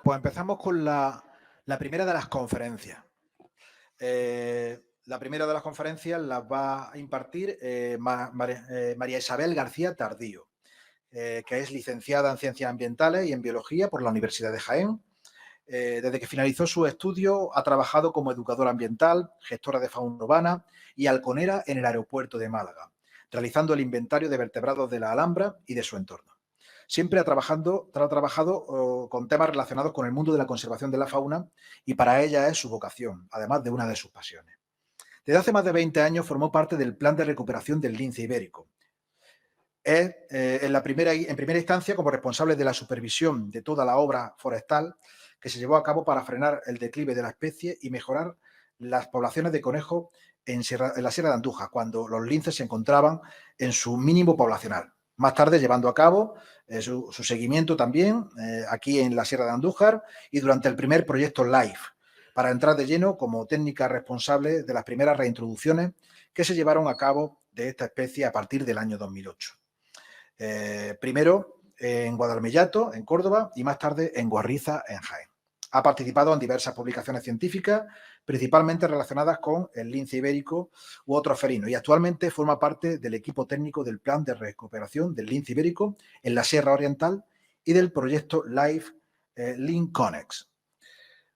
pues empezamos con la primera de las conferencias. La primera de las conferencias las va a impartir María Isabel García Tardío, que es licenciada en Ciencias Ambientales y en Biología por la Universidad de Jaén. Desde que finalizó su estudio ha trabajado como educadora ambiental, gestora de fauna urbana y halconera en el aeropuerto de Málaga, realizando el inventario de vertebrados de la Alhambra y de su entorno. Siempre ha trabajado con temas relacionados con el mundo de la conservación de la fauna y para ella es su vocación, además de una de sus pasiones. Desde hace más de 20 años formó parte del Plan de Recuperación del Lince Ibérico. Es, en primera instancia, como responsable de la supervisión de toda la obra forestal que se llevó a cabo para frenar el declive de la especie y mejorar las poblaciones de conejos en la Sierra de Andújar, cuando los linces se encontraban en su mínimo poblacional. Más tarde, llevando a cabo su seguimiento también aquí en la Sierra de Andújar y durante el primer proyecto LIFE, para entrar de lleno como técnica responsable de las primeras reintroducciones que se llevaron a cabo de esta especie a partir del año 2008. Primero en Guadalmellato, en Córdoba, y más tarde en Guarriza, en Jaén. Ha participado en diversas publicaciones científicas, principalmente relacionadas con el lince ibérico u otros felinos, y actualmente forma parte del equipo técnico del Plan de Recuperación del Lince Ibérico en la Sierra Oriental y del proyecto LIFE LinConnex.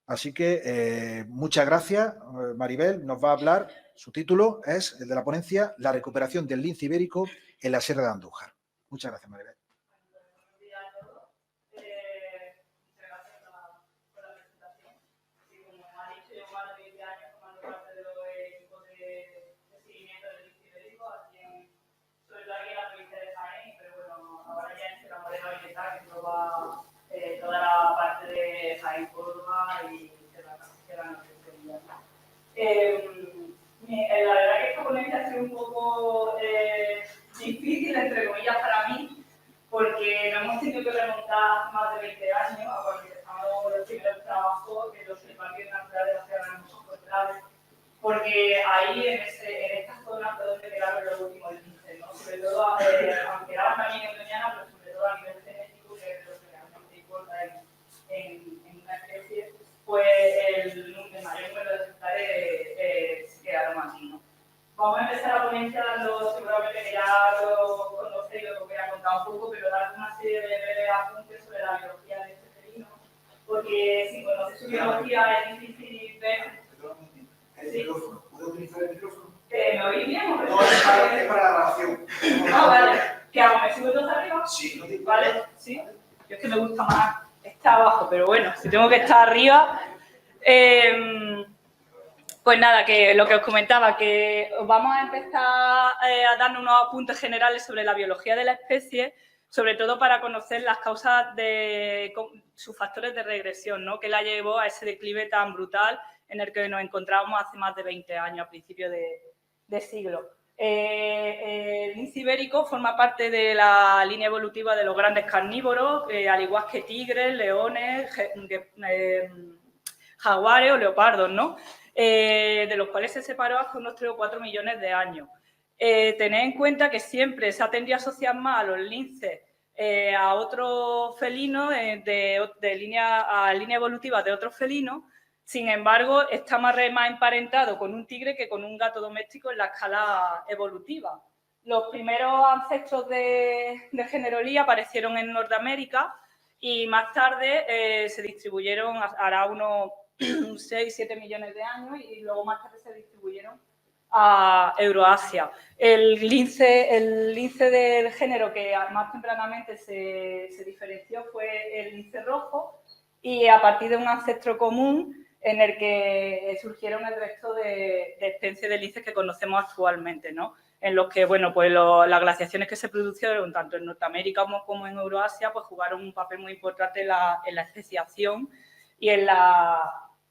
Así que muchas gracias, Maribel. Nos va a hablar, su título es el de la ponencia, La recuperación del lince ibérico en la Sierra de Andújar. Muchas gracias, Maribel. Buenos días a todos. Muchas gracias por la presentación. Sí, como ha dicho, llevo más de 20 años formando parte de los equipos de seguimiento del lince ibérico, sobre todo aquí en la provincia de Jaén, pero bueno, ahora ya en Sierra Morena Oriental, que engloba toda la parte de Jaén, Córdoba y Sierra Norte. La verdad que esta ponencia ha sido un poco difícil, entre comillas, para mí, porque nos hemos tenido que remontar más de 20 años a cuando empezamos los primeros trabajos en los parques naturales de la Sierra Norte, porque ahí en esta zona fue donde quedaron los últimos linces, ¿no? Sobre todo, aunque quedaban también en Doñana, pero sobre todo a nivel genético, que es lo que realmente importa en una especie, pues el mayor número de ejemplares se quedaron aquí, ¿no? Vamos a empezar la ponencia dando, seguramente que ya lo conocéis, lo que voy a contar un poco, pero dar una serie de breves apuntes sobre la biología de este felino, porque si conoces su biología es difícil ver. ¿Sí? ¿Puedo utilizar el micrófono? ¿Me oís bien? No, es para la grabación. Ah, vale. ¿Qué hago? ¿Me subo entonces arriba? Sí. ¿Vale? Sí. Yo es que me gusta más estar abajo, pero bueno, si tengo que estar arriba. Pues nada, que lo que os comentaba, que vamos a empezar a darnos unos apuntes generales sobre la biología de la especie, sobre todo para conocer las causas de sus factores de regresión, ¿no? Que la llevó a ese declive tan brutal en el que nos encontrábamos hace más de 20 años, a principios de siglo. El lince ibérico forma parte de la línea evolutiva de los grandes carnívoros, al igual que tigres, leones, jaguares o leopardos, ¿no? De los cuales se separó hace unos 3 o 4 millones de años. Tened en cuenta que siempre se ha tendido a asociar más a los linces a otros felinos de línea evolutiva de otros felinos. Sin embargo, está más emparentado con un tigre que con un gato doméstico en la escala evolutiva. Los primeros ancestros del género Lee aparecieron en Norteamérica y más tarde se distribuyeron, hará unos 6-7 millones de años, y luego más tarde se distribuyeron a Euroasia. El lince del género que más tempranamente se diferenció fue el lince rojo, y a partir de un ancestro común en el que surgieron el resto de especies de linces que conocemos actualmente, ¿no? En los que, bueno, pues las glaciaciones que se produjeron tanto en Norteamérica como en Euroasia, pues jugaron un papel muy importante en la especiación y en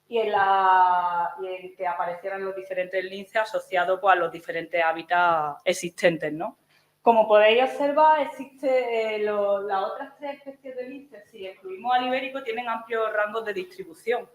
que aparecieran los diferentes linces asociados, pues, a los diferentes hábitats existentes, ¿no? Como podéis observar, las otras 3 especies de linces, si excluimos al ibérico, tienen amplios rangos de distribución.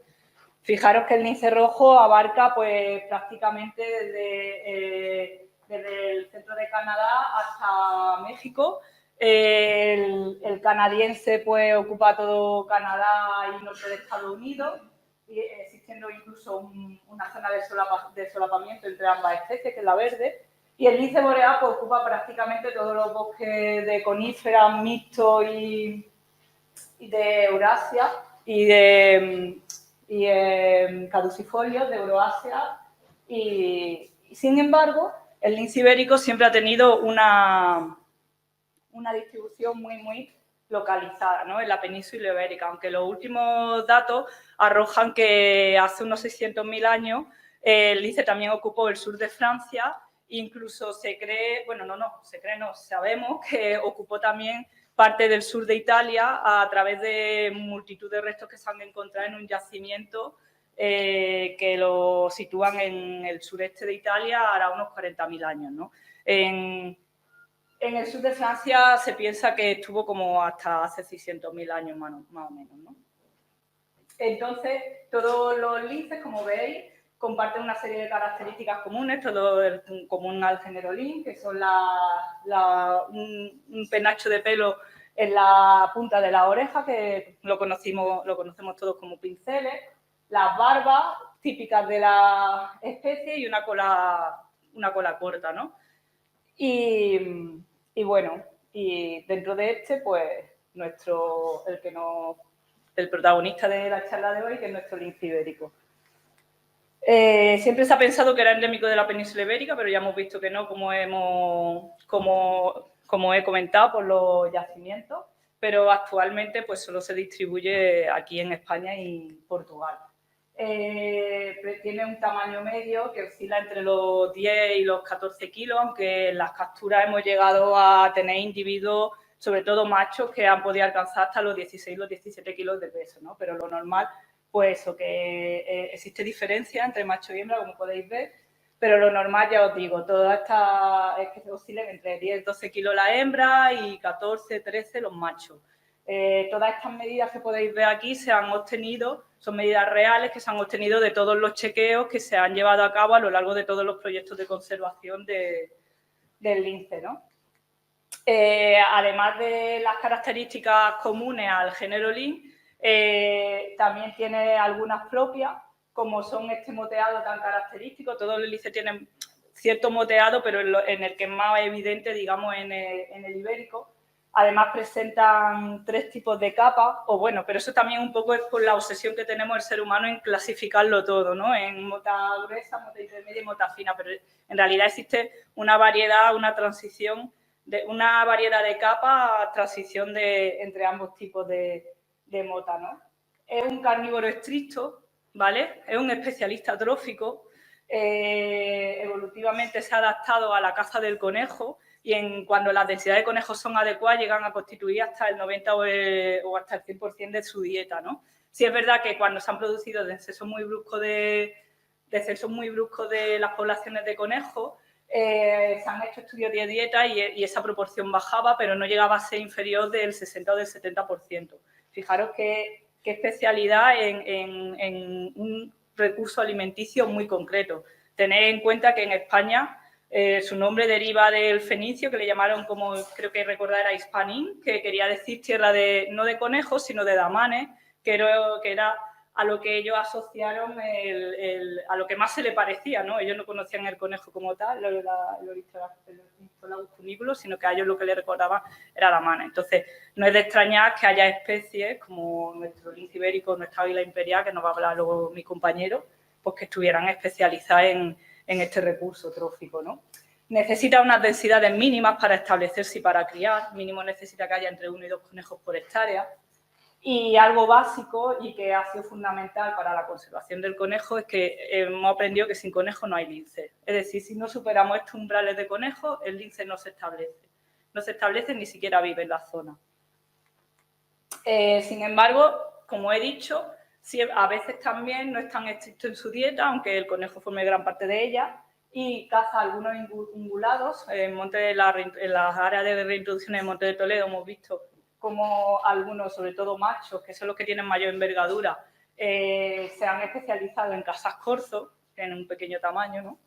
Fijaros que el lince rojo abarca, pues, prácticamente desde el centro de Canadá hasta México, El canadiense pues ocupa todo Canadá y norte de Estados Unidos, y existiendo incluso una zona de solapamiento entre ambas especies, que es la verde. Y el lince boreal pues, ocupa prácticamente todos los bosques de coníferas mixtos y de Eurasia y de caducifolios de Euroasia. Y sin embargo, el lince ibérico siempre ha tenido una distribución muy localizada, ¿no?, en la península ibérica, aunque los últimos datos arrojan que hace unos 600.000 años el lince también ocupó el sur de Francia, incluso se cree, bueno, sabemos que ocupó también parte del sur de Italia a través de multitud de restos que se han encontrado en un yacimiento que lo sitúan en el sureste de Italia hará unos 40.000 años, ¿no? En el sur de Francia se piensa que estuvo como hasta hace 600.000 años más o menos, ¿no? Entonces, todos los linces, como veis, comparten una serie de características comunes, todo común al género lynx, que son un penacho de pelo en la punta de la oreja, que lo conocemos todos como pinceles, las barbas típicas de la especie y una cola corta, ¿no? Y bueno, y dentro de pues el protagonista de la charla de hoy, que es nuestro lince ibérico. Siempre se ha pensado que era endémico de la península ibérica, pero ya hemos visto que no, como he comentado, por los yacimientos, pero actualmente pues solo se distribuye aquí en España y Portugal. Tiene un tamaño medio que oscila entre los 10 y los 14 kilos, aunque en las capturas hemos llegado a tener individuos, sobre todo machos, que han podido alcanzar hasta los 16 los 17 kilos de peso, ¿no? Pero lo normal, pues eso, que existe diferencia entre macho y hembra, como podéis ver, pero lo normal, ya os digo, todas estas es que oscilen entre 10 12 kilos la hembra y 14, 13 los machos. Todas estas medidas que podéis ver aquí se han obtenido, son medidas reales que se han obtenido de todos los chequeos que se han llevado a cabo a lo largo de todos los proyectos de conservación del lince, ¿no? Además de las características comunes al género lynx, también tiene algunas propias, como son este moteado tan característico. Todos los linces tienen cierto moteado, pero en el que es más evidente, digamos, en el ibérico. Además, presentan 3 tipos de capas, pero eso también un poco es por la obsesión que tenemos el ser humano en clasificarlo todo, ¿no? En mota gruesa, mota intermedia y mota fina, pero en realidad existe una variedad, una transición, una variedad de capas, transición entre ambos tipos de mota, ¿no? Es un carnívoro estricto, ¿vale? Es un especialista trófico, evolutivamente se ha adaptado a la caza del conejo, y cuando las densidades de conejos son adecuadas llegan a constituir hasta el 90 o hasta el 100% de su dieta, ¿no? Sí es verdad que cuando se han producido descensos muy bruscos de las poblaciones de conejos, se han hecho estudios de dieta y esa proporción bajaba, pero no llegaba a ser inferior del 60 o del 70%. Fijaros qué especialidad en un recurso alimenticio muy concreto. Tened en cuenta que en España su nombre deriva del fenicio, que le llamaron, como creo que recordar, era Hispanín, que quería decir tierra no de conejos, sino de damanes, que era a lo que ellos asociaron, a lo que más se le parecía, ¿no? Ellos no conocían el conejo como tal, el Ornitholagus cuniculatus, sino que a ellos lo que les recordaba era damanes. Entonces, no es de extrañar que haya especies como nuestro lince ibérico, nuestra águila imperial, que nos va a hablar luego mi compañero, pues que estuvieran especializadas en este recurso trófico, ¿no? Necesita unas densidades mínimas para establecerse y para criar. Mínimo necesita que haya entre 1 y 2 conejos por hectárea. Y algo básico y que ha sido fundamental para la conservación del conejo es que hemos aprendido que sin conejo no hay lince. Es decir, si no superamos estos umbrales de conejo, el lince no se establece. No se establece, ni siquiera vive en la zona. Sin embargo, como he dicho, a veces también no es tan estricto en su dieta, aunque el conejo forme gran parte de ella, y caza algunos ungulados. En las áreas de reintroducción en Monte de Toledo hemos visto como algunos, sobre todo machos, que son los que tienen mayor envergadura, se han especializado en cazar corzos, en un pequeño tamaño, ¿no?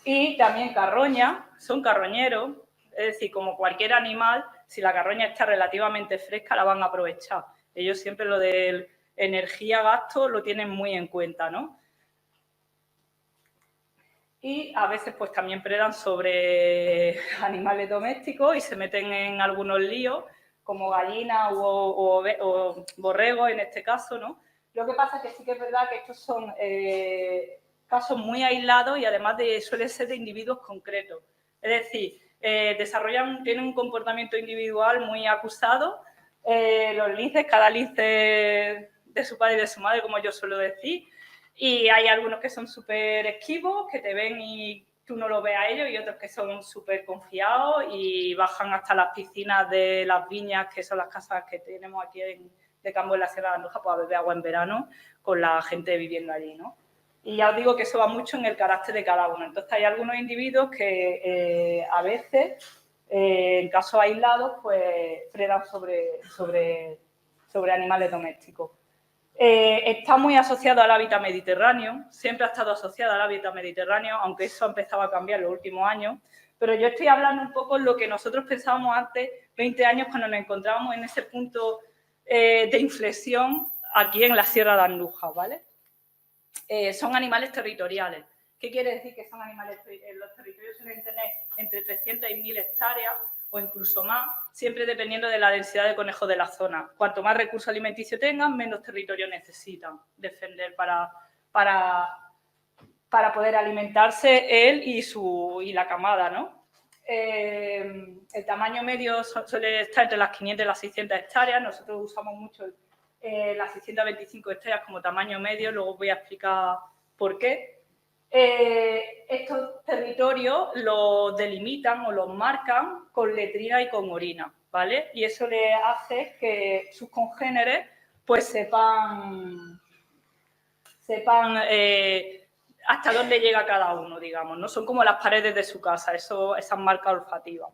Y también carroña, son carroñeros, Es decir, como cualquier animal, si la carroña está relativamente fresca, la van a aprovechar. Ellos siempre lo de energía, gasto, lo tienen muy en cuenta, ¿no? Y a veces pues también predan sobre animales domésticos y se meten en algunos líos, como gallinas o borregos en este caso, ¿no? Lo que pasa es que sí que es verdad que estos son casos muy aislados y además suelen ser de individuos concretos. Es decir, tienen un comportamiento individual muy acusado. Los linces, cada lince de su padre y de su madre, como yo suelo decir, y hay algunos que son súper esquivos, que te ven y tú no los ves a ellos, y otros que son súper confiados y bajan hasta las piscinas de las viñas, que son las casas que tenemos aquí de Cambo en la Sierra de Andújar, pues a beber agua en verano con la gente viviendo allí, ¿no? Y ya os digo que eso va mucho en el carácter de cada uno. Entonces hay algunos individuos que a veces, en casos aislados, pues predan sobre animales domésticos. Está muy asociado al hábitat mediterráneo, siempre ha estado asociado al hábitat mediterráneo, aunque eso ha empezado a cambiar en los últimos años. Pero yo estoy hablando un poco de lo que nosotros pensábamos antes, 20 años, cuando nos encontrábamos en ese punto de inflexión aquí en la Sierra de Andújar, ¿vale? Son animales territoriales. ¿Qué quiere decir que son animales territoriales? Los territorios suelen tener entre 300 y 1000 hectáreas o incluso más, siempre dependiendo de la densidad de conejos de la zona. Cuanto más recurso alimenticio tengan, menos territorio necesitan defender para poder alimentarse él y la camada, ¿no? El tamaño medio suele estar entre las 500 y las 600 hectáreas. Nosotros usamos mucho las 625 hectáreas como tamaño medio, luego os voy a explicar por qué. Estos territorios los delimitan o los marcan con letrina y con orina, ¿vale? Y eso le hace que sus congéneres pues sepan hasta dónde llega cada uno, digamos, ¿no? Son como las paredes de su casa, esas marcas olfativas.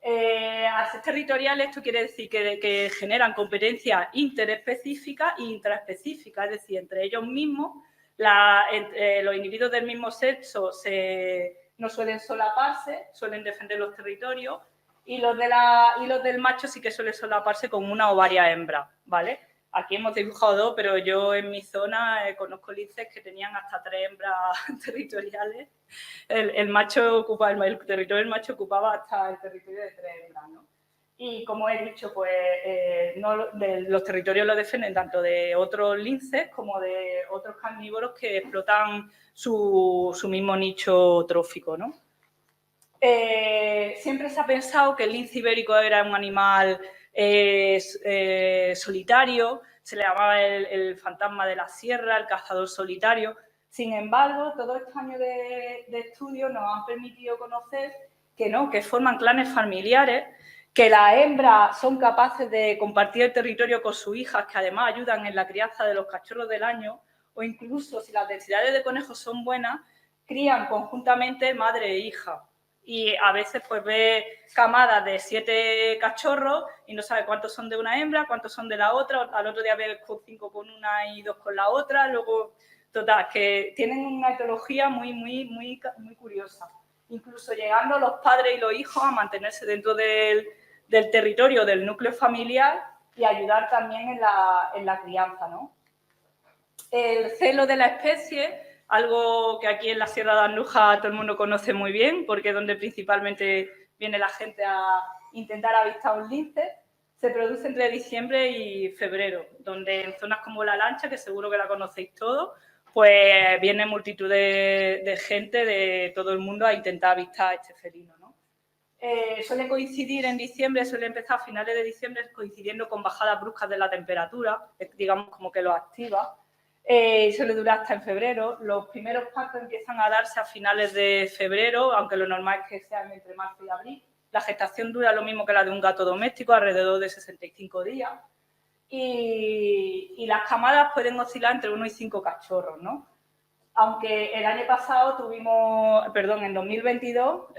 Al ser territoriales, esto quiere decir que generan competencias interespecíficas e intraespecíficas, es decir, entre ellos mismos, los individuos del mismo sexo no suelen solaparse, suelen defender los territorios, y los del macho sí que suelen solaparse con una o varias hembras, ¿vale? Aquí hemos dibujado dos, pero yo en mi zona conozco linces que tenían hasta 3 hembras territoriales. El territorio del macho ocupaba hasta el territorio de 3 hembras, ¿no? Y como he dicho, pues los territorios los defienden tanto de otros linces como de otros carnívoros que explotan su mismo nicho trófico, ¿no? Siempre se ha pensado que el lince ibérico era un animal solitario, se le llamaba el fantasma de la sierra, el cazador solitario. Sin embargo, todos estos años de estudio nos han permitido conocer que no, que forman clanes familiares, que las hembras son capaces de compartir el territorio con sus hijas, que además ayudan en la crianza de los cachorros del año, o incluso, si las densidades de conejos son buenas, crían conjuntamente madre e hija. Y a veces pues ve camadas de 7 cachorros y no sabe cuántos son de una hembra, cuántos son de la otra, al otro día ve 5 con una y 2 con la otra, luego, total, que tienen una etología muy curiosa. Incluso llegando los padres y los hijos a mantenerse dentro del territorio del núcleo familiar y ayudar también en la crianza, ¿no? El celo de la especie, algo que aquí en la Sierra de Andújar todo el mundo conoce muy bien, porque es donde principalmente viene la gente a intentar avistar un lince, se produce entre diciembre y febrero, donde en zonas como La Lancha, que seguro que la conocéis todos, pues viene multitud de gente de todo el mundo a intentar avistar a este felino, ¿no? Suele coincidir en diciembre, suele empezar a finales de diciembre, coincidiendo con bajadas bruscas de la temperatura, digamos como que lo activa. Suele durar hasta en febrero. Los primeros partos empiezan a darse a finales de febrero, aunque lo normal es que sean entre marzo y abril. La gestación dura lo mismo que la de un gato doméstico, alrededor de 65 días. Y las camadas pueden oscilar entre 1 y 5 cachorros, ¿no? Aunque el año pasado en 2022,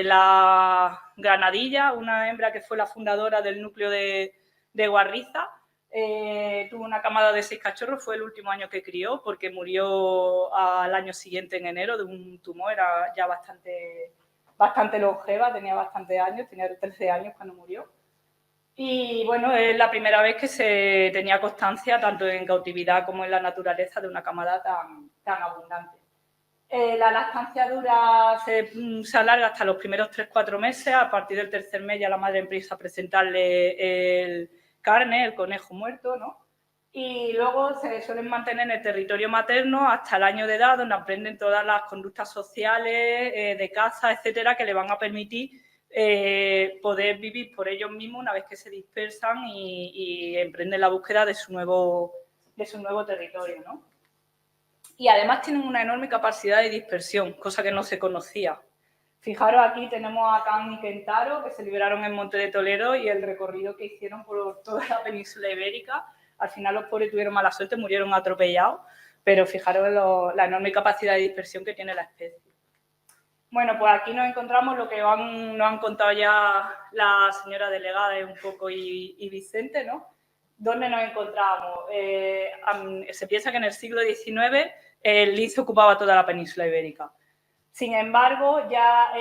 la Granadilla, una hembra que fue la fundadora del núcleo de Guarriza, tuvo una camada de 6 cachorros, fue el último año que crió porque murió al año siguiente en enero de un tumor, era ya bastante bastante longeva, tenía bastantes años, tenía 13 años cuando murió. Y bueno, es la primera vez que se tenía constancia, tanto en cautividad como en la naturaleza, de una camada tan abundante. La lactancia se alarga hasta los primeros 3-4 meses. A partir del tercer mes ya la madre empieza a presentarle el carne, el conejo muerto, ¿no? Y luego se suelen mantener en el territorio materno hasta el año de edad, donde aprenden todas las conductas sociales, de caza, etcétera, que le van a permitir poder vivir por ellos mismos una vez que se dispersan y emprenden la búsqueda de su nuevo territorio, ¿no? Y además tienen una enorme capacidad de dispersión, cosa que no se conocía. Fijaros, aquí tenemos a Can y Kentaro, que se liberaron en Monte de Toledo, y el recorrido que hicieron por toda la península ibérica. Al final los pobres tuvieron mala suerte, murieron atropellados, pero fijaros la enorme capacidad de dispersión que tiene la especie. Bueno, pues aquí nos encontramos lo que nos han contado ya la señora delegada un poco y Vicente, ¿no? ¿Dónde nos encontramos? Se piensa que en el siglo XIX el lince ocupaba toda la península ibérica. Sin embargo, ya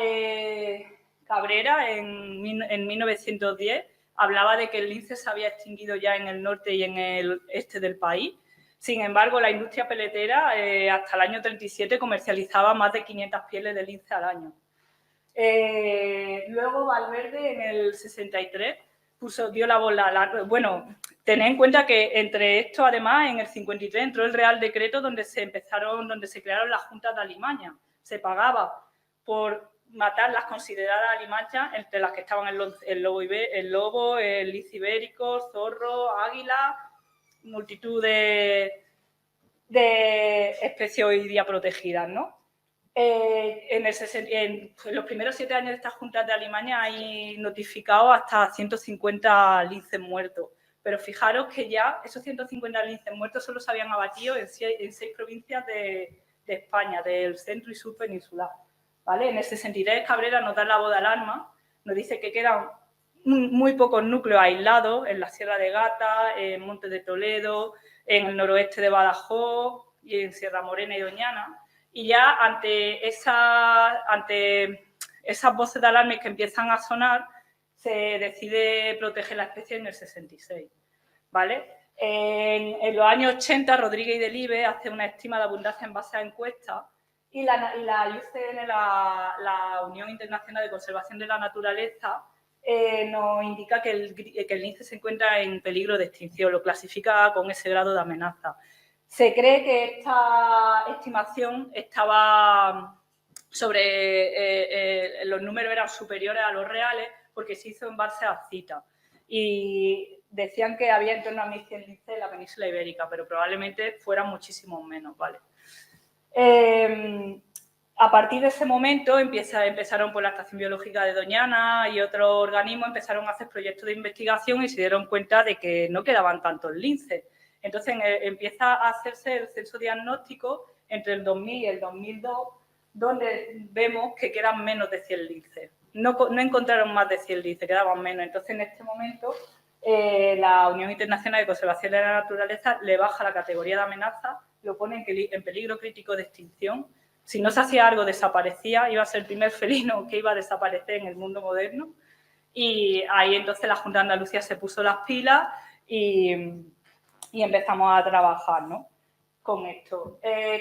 Cabrera en 1910 hablaba de que el lince se había extinguido ya en el norte y en el este del país. Sin embargo, la industria peletera hasta el año 37 comercializaba más de 500 pieles de lince al año. Luego Valverde en el 63 dio la bola. Bueno, tened en cuenta que entre esto, además, en el 53 entró el Real Decreto donde se crearon las juntas de alimaña. Se pagaba por matar las consideradas alimañas, entre las que estaban el lobo, el lince ibérico, zorro, águila, multitud de especies hoy día protegidas, ¿no? En los primeros 7 años de estas juntas de alimaña hay notificados hasta 150 linces muertos. Pero fijaros que ya esos 150 linces muertos solo se habían abatido en 6 provincias de España, del centro y sur peninsular, ¿vale? En el 63 Cabrera nos da la voz de alarma, nos dice que quedan muy pocos núcleos aislados en la Sierra de Gata, en Monte de Toledo, en el noroeste de Badajoz y en Sierra Morena y Doñana. Y ya ante esas voces de alarma que empiezan a sonar, se decide proteger la especie en el 66, ¿vale? En los años 80, Rodríguez y Delibes hace una estima de abundancia en base a encuestas y la IUCN, la Unión Internacional de Conservación de la Naturaleza, nos indica que el lince se encuentra en peligro de extinción, lo clasifica con ese grado de amenaza. Se cree que esta estimación estaba los números eran superiores a los reales porque se hizo en base a citas. Y decían que había en torno a 1.100 linces en la península ibérica, pero probablemente fueran muchísimos menos, ¿vale? A partir de ese momento empezaron por la Estación Biológica de Doñana y otros organismos empezaron a hacer proyectos de investigación y se dieron cuenta de que no quedaban tantos linces. Entonces empieza a hacerse el censo diagnóstico entre el 2000 y el 2002, donde vemos que quedan menos de 100 linces. No encontraron más de 100 linces, quedaban menos. Entonces, en este momento, la Unión Internacional de Conservación de la Naturaleza le baja la categoría de amenaza, lo pone en peligro crítico de extinción. Si no se hacía algo, desaparecía, iba a ser el primer felino que iba a desaparecer en el mundo moderno. Y ahí entonces la Junta de Andalucía se puso las pilas y empezamos a trabajar, ¿no?, con esto.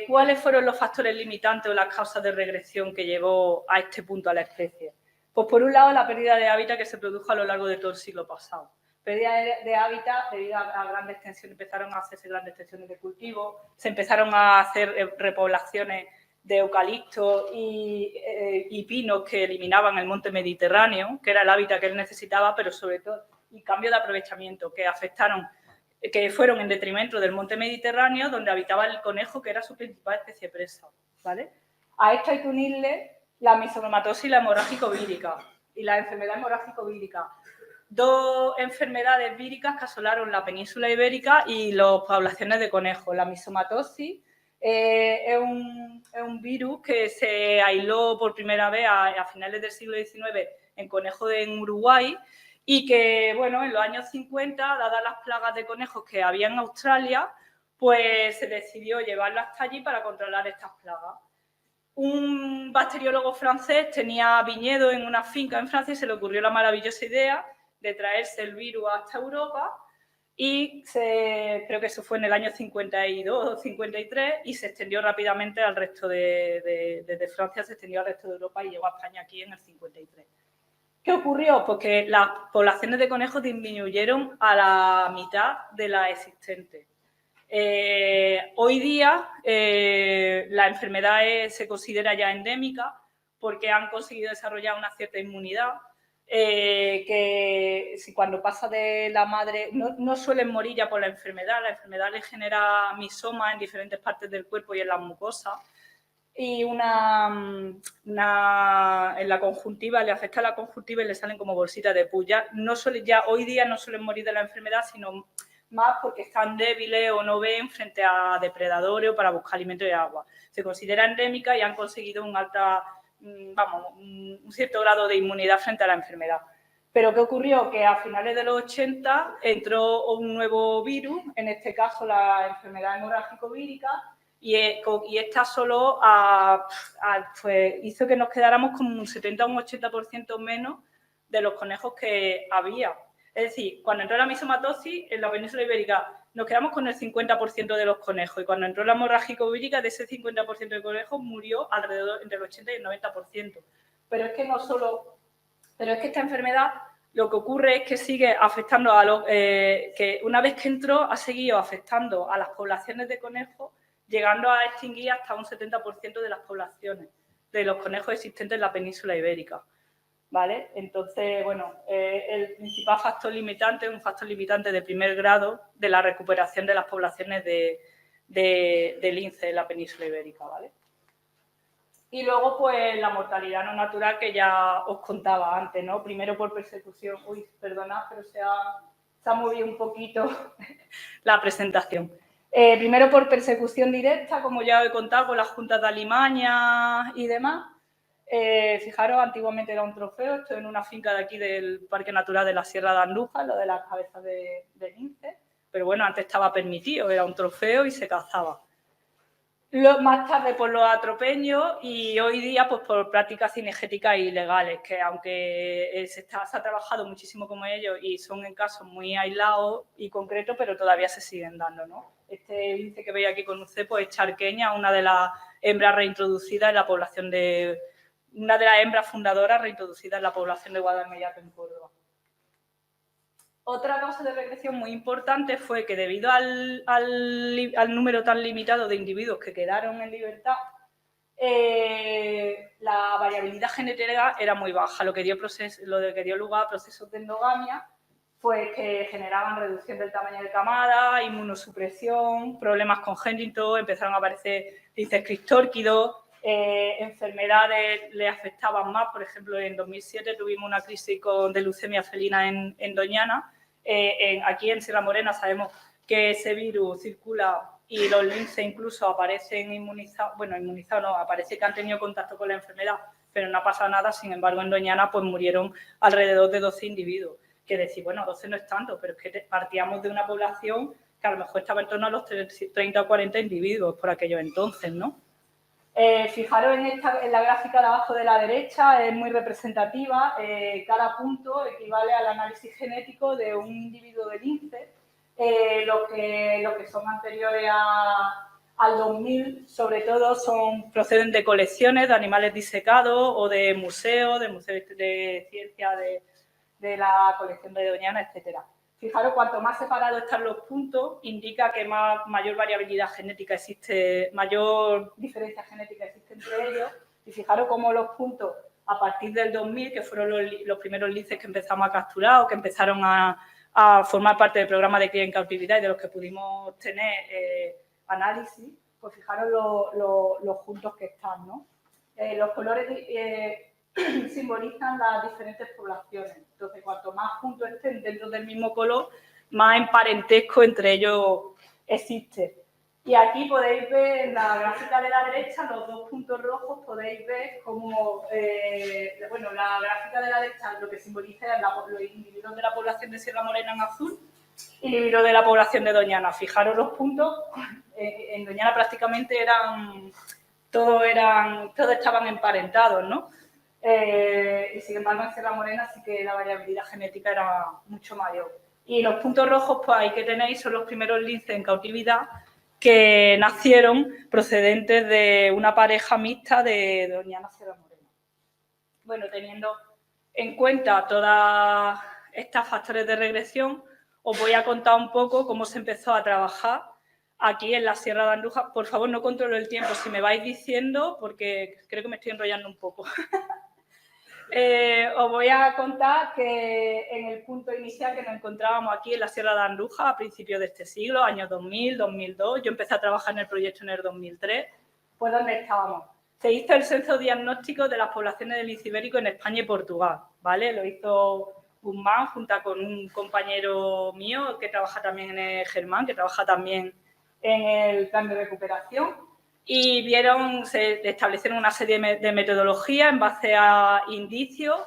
¿Cuáles fueron los factores limitantes o las causas de regresión que llevó a este punto a la especie? Pues por un lado la pérdida de hábitat que se produjo a lo largo de todo el siglo pasado. Pérdida de hábitat debido a grandes extensiones, empezaron a hacerse grandes extensiones de cultivo, se empezaron a hacer repoblaciones de eucaliptos y pinos que eliminaban el monte Mediterráneo, que era el hábitat que él necesitaba, pero sobre todo el cambio de aprovechamiento que fueron en detrimento del monte Mediterráneo, donde habitaba el conejo, que era su principal especie presa, ¿vale? A esto hay que unirle la misomatosis y la hemorrágica vírica. Y la enfermedad hemorrágica vírica. 2 enfermedades víricas que asolaron la península ibérica y las poblaciones de conejos. La misomatosis es un virus que se aisló por primera vez a finales del siglo XIX en conejos en Uruguay y que, bueno, en los años 50, dadas las plagas de conejos que había en Australia, pues se decidió llevarlo hasta allí para controlar estas plagas. un bacteriólogo francés tenía viñedo en una finca en Francia y se le ocurrió la maravillosa idea de traerse el virus hasta Europa y creo que eso fue en el año 52 o 53 y se extendió rápidamente al resto desde Francia se extendió al resto de Europa y llegó a España aquí en el 53. ¿Qué ocurrió? Pues que las poblaciones de conejos disminuyeron a la mitad de las existentes. Hoy día la enfermedad se considera ya endémica porque han conseguido desarrollar una cierta inmunidad que si cuando pasa de la madre no suelen morir ya por la enfermedad les genera misomas en diferentes partes del cuerpo y en las mucosas y en la conjuntiva, le afecta a la conjuntiva y le salen como bolsitas de pus. Ya hoy día no suelen morir de la enfermedad, sino más porque están débiles o no ven frente a depredadores o para buscar alimento y agua. Se considera endémica y han conseguido un cierto grado de inmunidad frente a la enfermedad. Pero ¿qué ocurrió? Que a finales de los 80 entró un nuevo virus, en este caso la enfermedad hemorrágico-vírica, y esta solo pues hizo que nos quedáramos como un 70 o un 80% menos de los conejos que había. Es decir, cuando entró la misomatosis en la península ibérica nos quedamos con el 50% de los conejos y cuando entró la hemorrágico-vírica de ese 50% de conejos murió alrededor entre el 80 y el 90%. Pero es que esta enfermedad lo que ocurre es que sigue afectando que una vez que entró ha seguido afectando a las poblaciones de conejos llegando a extinguir hasta un 70% de las poblaciones de los conejos existentes en la península ibérica, ¿vale? Entonces, bueno, el principal factor limitante es un factor limitante de primer grado de la recuperación de las poblaciones de lince en la península ibérica, ¿vale? Y luego, pues, la mortalidad no natural que ya os contaba antes, ¿no? Primero por persecución. Uy, perdonad, pero se ha movido un poquito la presentación. Primero por persecución directa, como ya os he contado, con las juntas de alimañas y demás. Fijaros, antiguamente era un trofeo, esto en una finca de aquí del Parque Natural de la Sierra de Andújar, lo de las cabezas de lince, pero bueno, antes estaba permitido, era un trofeo y se cazaba. Más tarde por los atropeños y hoy día pues por prácticas cinegéticas ilegales, que aunque se ha trabajado muchísimo con ellos y son en casos muy aislados y concretos, pero todavía se siguen dando, ¿no? Este lince que veis aquí con un cepo es charqueña, una de las hembras reintroducidas en la población una de las hembras fundadoras reintroducidas en la población de Guadalmedallo en Córdoba. Otra causa de regresión muy importante fue que debido al número tan limitado de individuos que quedaron en libertad, la variabilidad genética era muy baja, lo que dio lugar a procesos de endogamia, pues que generaban reducción del tamaño de camada, inmunosupresión, problemas congénitos, empezaron a aparecer linces cristórquidos, enfermedades le afectaban más. Por ejemplo, en 2007 tuvimos una crisis de leucemia felina en Doñana. Aquí en Sierra Morena sabemos que ese virus circula y los linces incluso aparecen inmunizados, aparece que han tenido contacto con la enfermedad, pero no ha pasado nada. Sin embargo, en Doñana pues murieron alrededor de 12 individuos. Que decir, bueno, 12 no es tanto, pero es que partíamos de una población que a lo mejor estaba en torno a los 30 o 40 individuos por aquellos entonces, ¿no? Fijaros en la gráfica de abajo de la derecha, es muy representativa. Cada punto equivale al análisis genético de un individuo de lince. Los que son anteriores al 2000, sobre todo, proceden de colecciones de animales disecados o de museos de ciencia de la colección de Doñana, etcétera. Fijaros, cuanto más separados están los puntos, indica que mayor variabilidad genética existe, mayor diferencia genética existe entre ellos. Y fijaros cómo los puntos, a partir del 2000, que fueron los primeros linces que empezamos a capturar o que empezaron a formar parte del programa de cría en cautividad y de los que pudimos tener análisis, pues fijaros los juntos que están, ¿no? Los colores simbolizan las diferentes poblaciones. Entonces, cuanto más juntos estén dentro del mismo color, más emparentesco entre ellos existe. Y aquí podéis ver en la gráfica de la derecha, los dos puntos rojos, podéis ver cómo, la gráfica de la derecha lo que simboliza es los individuos de la población de Sierra Morena en azul y individuos de la población de Doñana. Fijaros los puntos, en Doñana prácticamente eran todos estaban emparentados, ¿no? Y sin embargo, en Sierra Morena sí que la variabilidad genética era mucho mayor. Y los puntos rojos, pues ahí que tenéis, son los primeros linces en cautividad que nacieron procedentes de una pareja mixta de Doñana Sierra Morena. Bueno, teniendo en cuenta todos estos factores de regresión, os voy a contar un poco cómo se empezó a trabajar aquí en la Sierra de Andújar. Por favor, no controlo el tiempo, si me vais diciendo, porque creo que me estoy enrollando un poco. Os voy a contar que en el punto inicial que nos encontrábamos aquí en la Sierra de Andújar a principios de este siglo, años 2000, 2002, yo empecé a trabajar en el proyecto en el 2003, pues ¿dónde estábamos? Se hizo el censo diagnóstico de las poblaciones del lince ibérico en España y Portugal, ¿vale? Lo hizo Guzmán junto con un compañero mío que trabaja también en el Germán, que trabaja también en el plan de recuperación. Y se establecieron una serie de metodologías en base a indicios,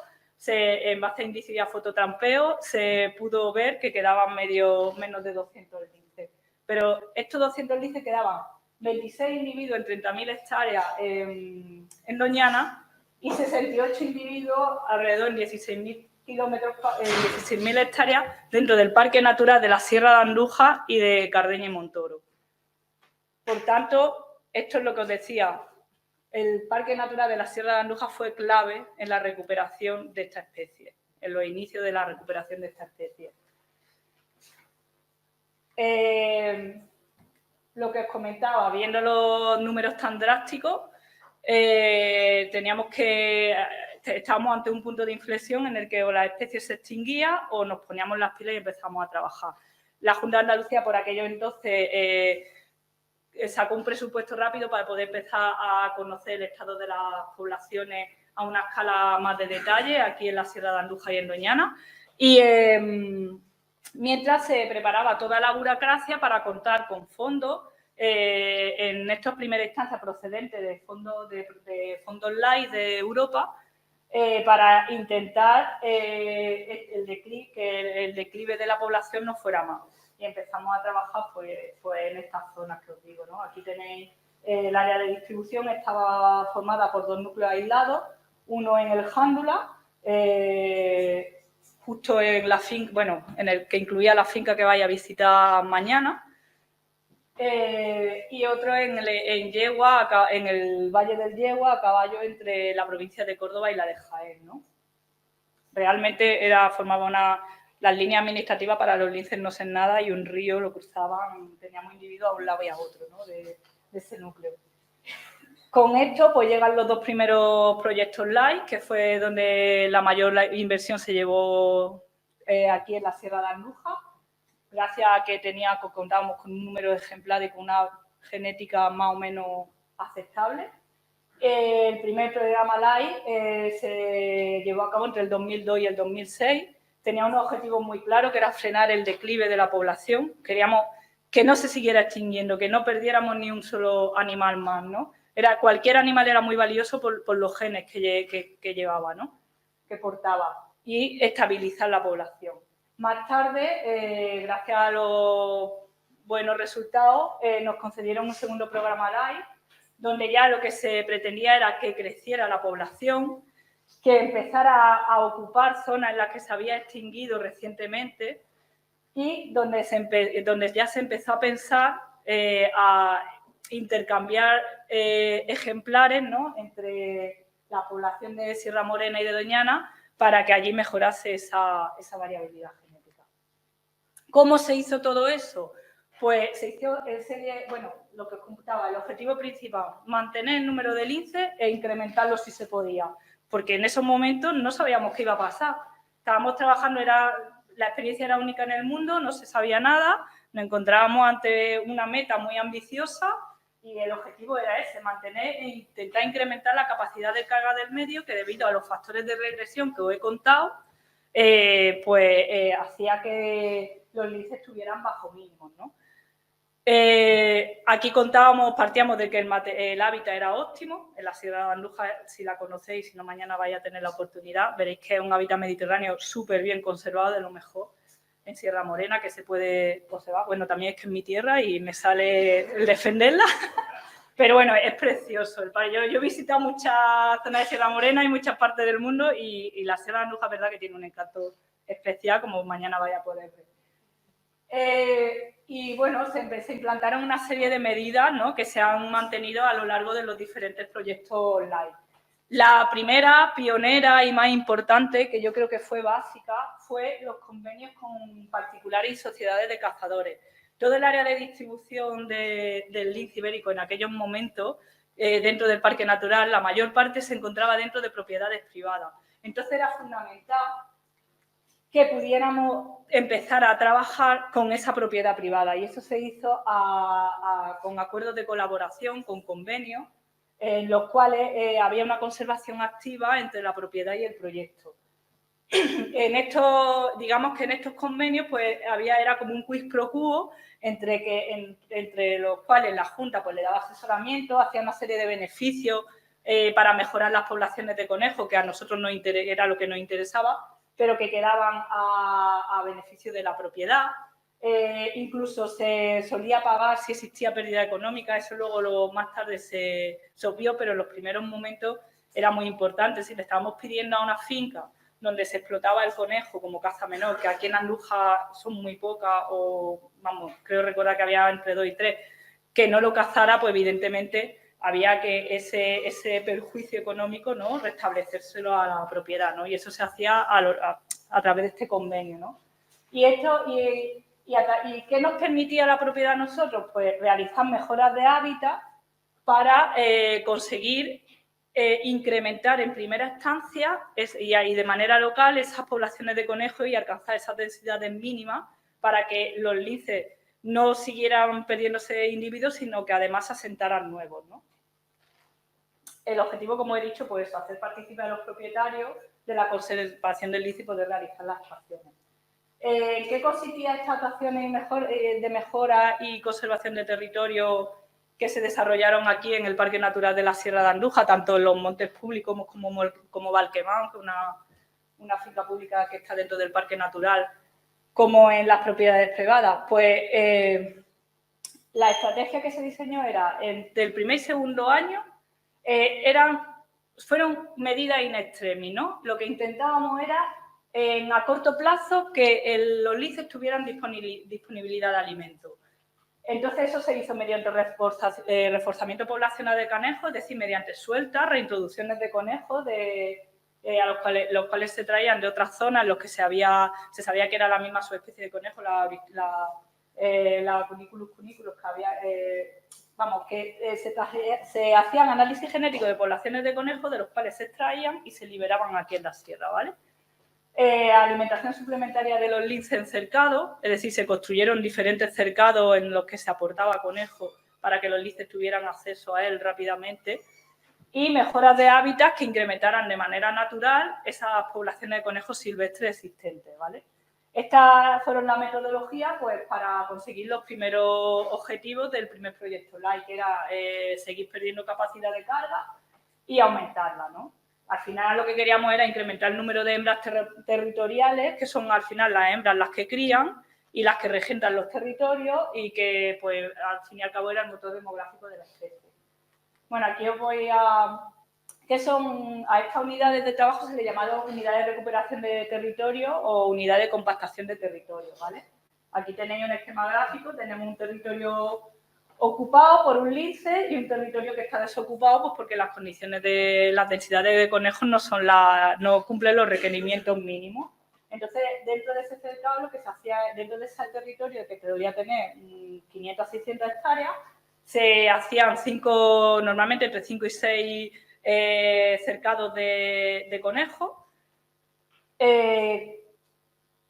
en base a indicios y a fototrampeo, se pudo ver que quedaban menos de 200 linces. Pero estos 200 linces quedaban 26 individuos en 30.000 hectáreas en Doñana y 68 individuos alrededor de 16.000 kilómetros, 16.000 hectáreas dentro del Parque Natural de la Sierra de Andújar y de Cardeña y Montoro. Por tanto, esto es lo que os decía, el Parque Natural de la Sierra de Andújar fue clave en la recuperación de esta especie, en los inicios de la recuperación de esta especie. Lo que os comentaba, viendo los números tan drásticos, estábamos ante un punto de inflexión en el que o la especie se extinguía o nos poníamos las pilas y empezamos a trabajar. La Junta de Andalucía, por aquello entonces, sacó un presupuesto rápido para poder empezar a conocer el estado de las poblaciones a una escala más de detalle aquí en la Sierra de Andújar y en Doñana. Y mientras se preparaba toda la burocracia para contar con fondos en estos primeras instancias procedentes de fondos LIFE de Europa para intentar que el declive de la población no fuera más. Y empezamos a trabajar pues en estas zonas que os digo, ¿no? Aquí tenéis el área de distribución, estaba formada por 2 núcleos aislados, uno en el Jándula, justo en la finca, bueno, en el que incluía la finca que vais a visitar mañana, y otro en Yegua, en el Valle del Yegua, a caballo entre la provincia de Córdoba y la de Jaén, ¿no? Realmente formaba las líneas administrativas para los linces no ser nada y un río lo cruzaban, teníamos individuos a un lado y a otro, ¿no? de ese núcleo. Con esto pues llegan los 2 primeros proyectos LIFE, que fue donde la mayor inversión se llevó aquí en la Sierra de Andújar, gracias a que contábamos con un número de ejemplares con una genética más o menos aceptable. El primer programa LIFE se llevó a cabo entre el 2002 y el 2006. Tenía unos objetivos muy claros, que era frenar el declive de la población. Queríamos que no se siguiera extinguiendo, que no perdiéramos ni un solo animal más, ¿no? Cualquier animal era muy valioso por los genes que llevaba, ¿no? Que portaba. Y estabilizar la población. Más tarde, gracias a los buenos resultados, nos concedieron un segundo programa LIFE, donde ya lo que se pretendía era que creciera la población, que empezara a ocupar zonas en las que se había extinguido recientemente y donde ya se empezó a pensar a intercambiar ejemplares, ¿no? Entre la población de Sierra Morena y de Doñana para que allí mejorase esa variabilidad genética. ¿Cómo se hizo todo eso? Pues se hizo en serie, bueno, lo que os contaba, el objetivo principal, mantener el número de linces e incrementarlo si se podía, porque en esos momentos no sabíamos qué iba a pasar. Estábamos trabajando, la experiencia era única en el mundo, no se sabía nada, nos encontrábamos ante una meta muy ambiciosa y el objetivo era ese, mantener e intentar incrementar la capacidad de carga del medio, que debido a los factores de regresión que os he contado, hacía que los linces estuvieran bajo mínimos, ¿no? Aquí partíamos de que el hábitat era óptimo. En la Sierra de Andújar, si la conocéis, si no mañana vais a tener la oportunidad, veréis que es un hábitat mediterráneo súper bien conservado, de lo mejor en Sierra Morena, que se puede observar. Bueno, también es que es mi tierra y me sale el defenderla. Pero bueno, es precioso el parque. Yo he visitado muchas zonas de Sierra Morena y muchas partes del mundo y la Sierra de Andújar, verdad que tiene un encanto especial, como mañana vaya a poder ver. Y bueno, se implantaron una serie de medidas, ¿no?, que se han mantenido a lo largo de los diferentes proyectos online. La primera, pionera y más importante, que yo creo que fue básica, fue los convenios con particulares y sociedades de cazadores. Todo el área de distribución del lince ibérico en aquellos momentos, dentro del Parque Natural, la mayor parte se encontraba dentro de propiedades privadas. Entonces era fundamental que pudiéramos empezar a trabajar con esa propiedad privada. Y eso se hizo con acuerdos de colaboración, con convenios, en los cuales había una conservación activa entre la propiedad y el proyecto. Digamos que en estos convenios pues era como un quid pro quo entre los cuales la Junta pues le daba asesoramiento, hacía una serie de beneficios para mejorar las poblaciones de conejos, que a nosotros era lo que nos interesaba, pero que quedaban a beneficio de la propiedad. Incluso se solía pagar si existía pérdida económica, eso luego más tarde se obvió, pero en los primeros momentos era muy importante. Si le estábamos pidiendo a una finca donde se explotaba el conejo como caza menor, que aquí en Andújar son muy pocas, o vamos, creo recordar que había entre 2 y 3, que no lo cazara, pues evidentemente había que ese perjuicio económico, ¿no?, restablecérselo a la propiedad, ¿no? Y eso se hacía a través de este convenio, ¿no? ¿Y qué nos permitía la propiedad a nosotros? Pues realizar mejoras de hábitat para conseguir incrementar en primera instancia y de manera local esas poblaciones de conejos y alcanzar esas densidades mínimas para que los linces no siguieran perdiéndose individuos, sino que además se asentaran nuevos, ¿no? El objetivo, como he dicho, pues es hacer participar a los propietarios de la conservación del lince y poder realizar las actuaciones. ¿En qué consistían estas actuaciones de mejora y conservación de territorio que se desarrollaron aquí en el Parque Natural de la Sierra de Andújar, tanto en los montes públicos como Valquemán, que es una finca pública que está dentro del Parque Natural, como en las propiedades privadas? Pues la estrategia que se diseñó era, entre el primer y segundo año, fueron medidas in extremis, ¿no? Lo que intentábamos era, a corto plazo, que los linces tuvieran disponibilidad de alimentos. Entonces, eso se hizo mediante reforzamiento poblacional de conejos, es decir, mediante sueltas, reintroducciones de conejos los cuales se traían de otras zonas en los que se sabía que era la misma subespecie de conejo, la Cuniculus cuniculus, que había, se hacían análisis genéticos de poblaciones de conejos, de los cuales se extraían y se liberaban aquí en la sierra, ¿vale? Alimentación suplementaria de los linces en cercados, es decir, se construyeron diferentes cercados en los que se aportaba conejo para que los linces tuvieran acceso a él rápidamente, y mejoras de hábitats que incrementaran de manera natural esas poblaciones de conejos silvestres existentes, ¿vale? Estas fueron la metodología, pues, para conseguir los primeros objetivos del primer proyecto LIFE, que era seguir perdiendo capacidad de carga y aumentarla, ¿no? Al final lo que queríamos era incrementar el número de hembras territoriales, que son al final las hembras las que crían y las que regentan los territorios, y que, pues, al fin y al cabo era el motor demográfico de la especie. Bueno, aquí os voy a estas unidades de trabajo se le llamaron unidades de recuperación de territorio o unidades de compactación de territorio, ¿vale? Aquí tenéis un esquema gráfico, tenemos un territorio ocupado por un lince y un territorio que está desocupado, pues porque las condiciones de las densidades de conejos no cumplen los requerimientos mínimos. Entonces, dentro de ese cercado, lo que se hacía dentro de ese territorio, que podría tener 500 a 600 hectáreas, se hacían normalmente entre 5 y 6 cercados de conejos.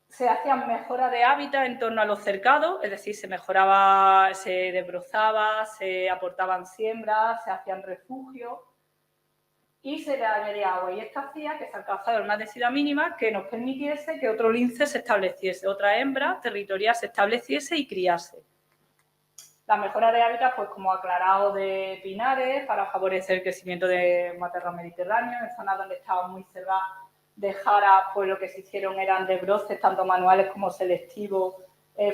Se hacían mejoras de hábitat en torno a los cercados, es decir, se mejoraba, se desbrozaba, se aportaban siembras, se hacían refugios y se le añadía agua. Y esto hacía que se alcanzara una densidad mínima que nos permitiese que otro lince se estableciese, otra hembra territorial se estableciese y criase. La mejora de hábitat, pues como aclarado de pinares, para favorecer el crecimiento de matorral mediterráneo, en zonas donde estaban muy cerradas de jara, pues lo que se hicieron eran desbroces, tanto manuales como selectivos,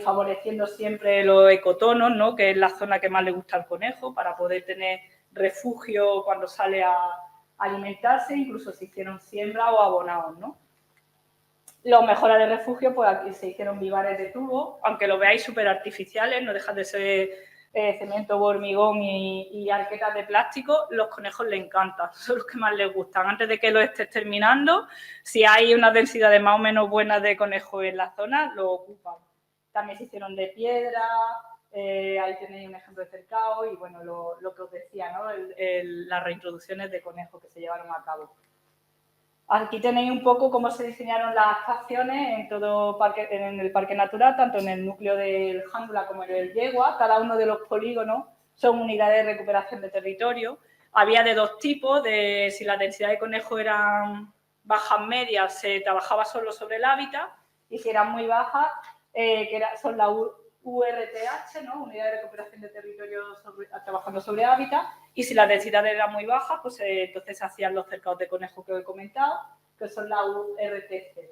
favoreciendo siempre los ecotonos, ¿no? Que es la zona que más le gusta al conejo, para poder tener refugio cuando sale a alimentarse, incluso se hicieron siembra o abonados, ¿no? Los mejoras de refugio, pues aquí se hicieron vivares de tubo, aunque lo veáis súper artificiales, no dejan de ser cemento, hormigón y arquetas de plástico. Los conejos les encantan, son los que más les gustan. Antes de que lo estés terminando, si hay unas densidades más o menos buenas de conejos en la zona, lo ocupan. También se hicieron de piedra, ahí tenéis un ejemplo de cercado y bueno, lo que os decía, ¿no? Las reintroducciones de conejos que se llevaron a cabo. Aquí tenéis un poco cómo se diseñaron las estaciones en el parque natural, tanto en el núcleo del Jándula como en el Yegua. Cada uno de los polígonos son unidades de recuperación de territorio. Había de dos tipos, si la densidad de conejos eran bajas medias, se trabajaba solo sobre el hábitat, y si eran muy bajas, son las URTH, ¿no? Unidad de recuperación de territorio trabajando sobre hábitat, y si la densidad era muy baja, pues entonces se hacían los cercados de conejos que os he comentado, que son las URTC.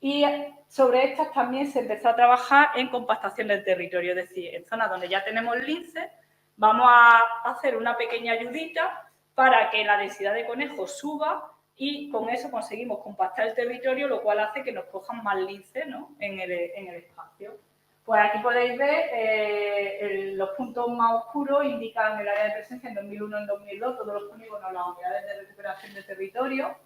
Y sobre estas también se empezó a trabajar en compactación del territorio, es decir, en zonas donde ya tenemos lince, vamos a hacer una pequeña ayudita para que la densidad de conejos suba y con eso conseguimos compactar el territorio, lo cual hace que nos cojan más lince, ¿no? en el espacio. Pues aquí podéis ver los puntos más oscuros indican el área de presencia en 2001 y en 2002, todos los polígonos, las unidades de recuperación de territorio.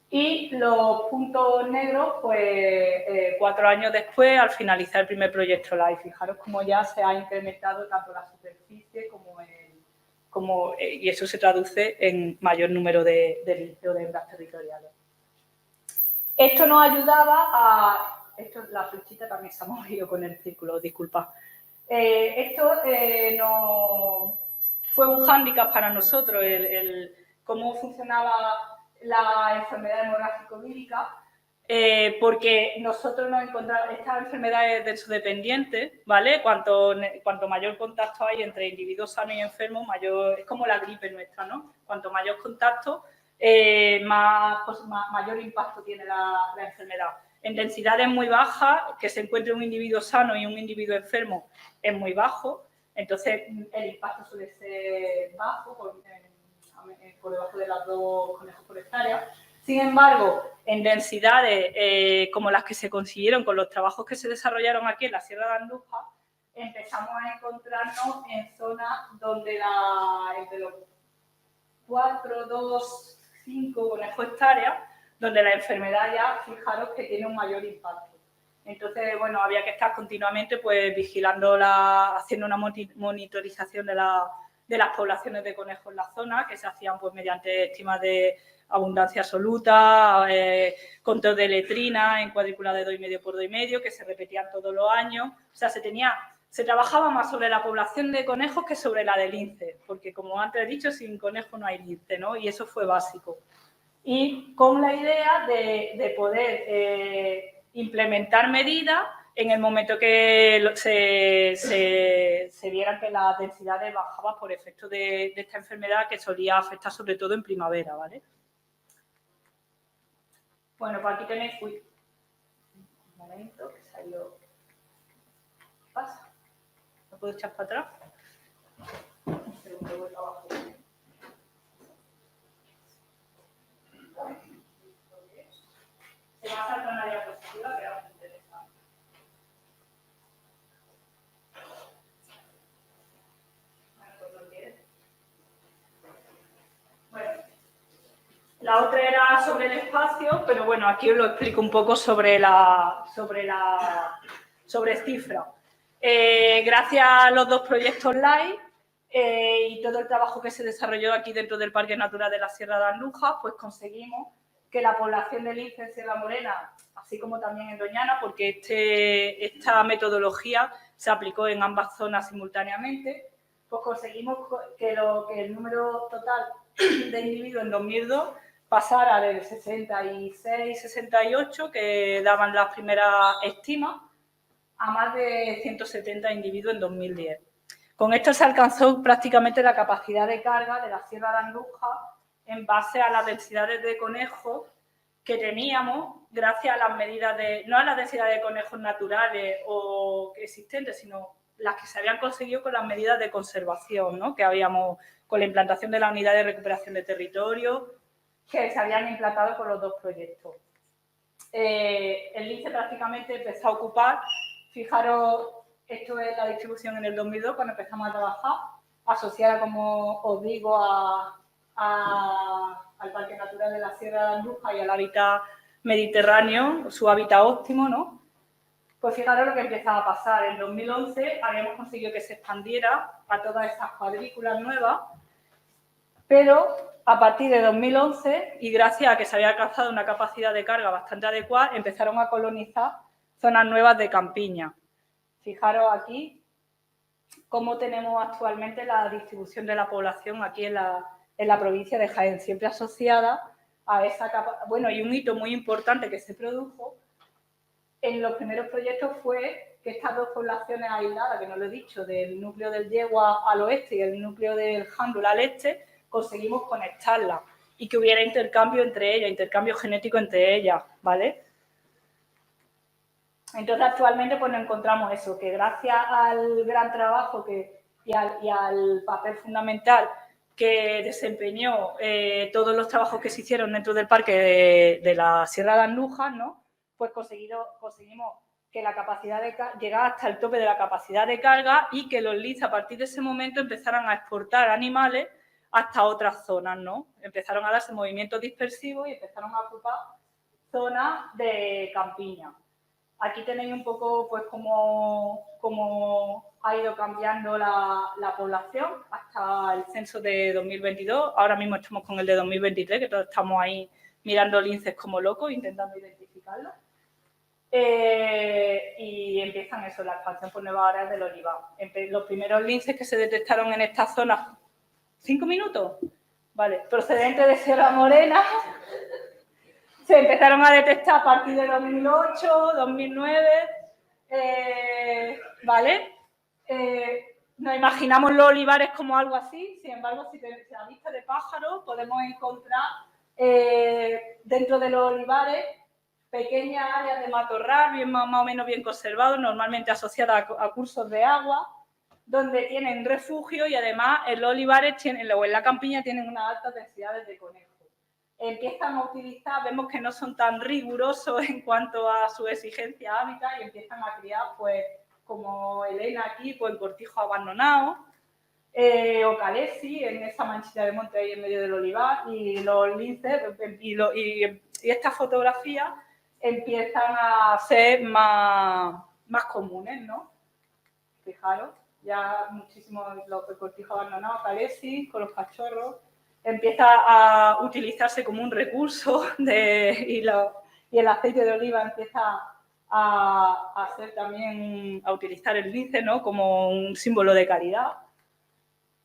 Y los puntos negros, pues 4 años después, al finalizar el primer proyecto LIFE. Fijaros cómo ya se ha incrementado tanto la superficie y eso se traduce en mayor número de hembras territoriales. Esto nos ayudaba a... la flechita también se ha movido con el círculo, disculpad. Esto no fue un hándicap para nosotros, cómo funcionaba la enfermedad hemorrágico-vírica, porque nosotros nos encontramos estas enfermedades densitodependientes, ¿vale? Cuanto mayor contacto hay entre individuos sanos y enfermos, mayor, es como la gripe nuestra, ¿no? Cuanto mayor contacto, mayor impacto tiene la enfermedad. En densidades muy bajas, que se encuentre un individuo sano y un individuo enfermo es muy bajo, entonces el impacto suele ser bajo, por debajo de las 2 conejos por hectárea. Sin embargo, en densidades como las que se consiguieron con los trabajos que se desarrollaron aquí en la Sierra de Andújar, empezamos a encontrarnos en zonas donde entre los 4, 2, 5 conejos hectáreas, donde la enfermedad ya, fijaros que tiene un mayor impacto. Entonces, bueno, había que estar continuamente pues vigilando, haciendo una monitorización de las poblaciones de conejos en la zona, que se hacían pues mediante estimas de abundancia absoluta, control de letrina en cuadrícula de 2,5 por 2,5, que se repetían todos los años. O sea, se trabajaba más sobre la población de conejos que sobre la de lince, porque como antes he dicho, sin conejo no hay lince, ¿no? Y eso fue básico. Y con la idea de poder implementar medidas en el momento que se vieran que las densidades bajaban por efecto de esta enfermedad que solía afectar sobre todo en primavera, ¿vale? Bueno, pues aquí tenéis... Uy, un momento, que se ha ido... ¿Qué pasa? ¿No puedo echar para atrás? Un segundo, vuelvo abajo. Se va a saltar una diapositiva que ahora me interesa. Bueno, la otra era sobre el espacio, pero bueno, aquí os lo explico un poco sobre cifra. Gracias a los 2 proyectos LIFE y todo el trabajo que se desarrolló aquí dentro del Parque Natural de la Sierra de Andújar, pues conseguimos que la población de lince en Sierra Morena, así como también en Doñana, porque esta metodología se aplicó en ambas zonas simultáneamente, pues conseguimos que el número total de individuos en 2002 pasara del 66, 68, que daban las primeras estimas, a más de 170 individuos en 2010. Con esto se alcanzó prácticamente la capacidad de carga de la Sierra de Andújar en base a las densidades de conejos que teníamos gracias a las medidas no a la densidad de conejos naturales o existentes, sino las que se habían conseguido con las medidas de conservación, ¿no? Que habíamos con la implantación de la unidad de recuperación de territorio, que se habían implantado con los dos proyectos. El lince prácticamente empezó a ocupar, fijaros, esto es la distribución en el 2002, cuando empezamos a trabajar, asociada, como os digo, al Parque Natural de la Sierra de Andújar y al hábitat mediterráneo, su hábitat óptimo, ¿no? Pues fijaros lo que empezaba a pasar. En 2011 habíamos conseguido que se expandiera a todas estas cuadrículas nuevas, pero a partir de 2011, y gracias a que se había alcanzado una capacidad de carga bastante adecuada, empezaron a colonizar zonas nuevas de campiña. Fijaros aquí cómo tenemos actualmente la distribución de la población aquí en la provincia de Jaén, siempre asociada a esa capa. Bueno, y un hito muy importante que se produjo en los primeros proyectos fue que estas dos poblaciones aisladas, que no lo he dicho, del núcleo del Yegua al oeste y el núcleo del Jándula al este, conseguimos conectarlas y que hubiera intercambio entre ellas, intercambio genético entre ellas, ¿vale? Entonces, actualmente pues nos encontramos eso, que gracias al gran trabajo y al papel fundamental que desempeñó todos los trabajos que se hicieron dentro del parque de la Sierra de Andújar, ¿no? Pues conseguimos que la capacidad de llegar hasta el tope de la capacidad de carga y que los linces a partir de ese momento empezaran a exportar animales hasta otras zonas, ¿no? Empezaron a darse movimientos dispersivos y empezaron a ocupar zonas de campiña. Aquí tenéis un poco pues cómo ha ido cambiando la población hasta el censo de 2022. Ahora mismo estamos con el de 2023, que todos estamos ahí mirando linces como locos, intentando identificarlos. Y empiezan eso, la expansión por nuevas áreas del olivar. Los primeros linces que se detectaron en esta zona, 5 minutos, vale, procedentes de Sierra Morena, se empezaron a detectar a partir de 2008, 2009, ¿vale? Nos imaginamos los olivares como algo así, sin embargo, si a vista de pájaro podemos encontrar dentro de los olivares pequeñas áreas de matorral, más o menos bien conservados, normalmente asociadas a cursos de agua, donde tienen refugio y además en los olivares o en la campiña tienen unas altas densidades de conejos. Empiezan a utilizar, vemos que no son tan rigurosos en cuanto a su exigencia hábitat y empiezan a criar, pues, como Elena aquí, pues en cortijos abandonados, o calesi, en esa manchita de monte ahí en medio del olivar, y los linces, y estas fotografías empiezan a ser más comunes, ¿no? Fijaros, ya muchísimos los cortijos abandonados, calesi, con los cachorros, empieza a utilizarse como un recurso y el aceite de oliva empieza a ser también, a utilizar el lince, ¿no? Como un símbolo de calidad.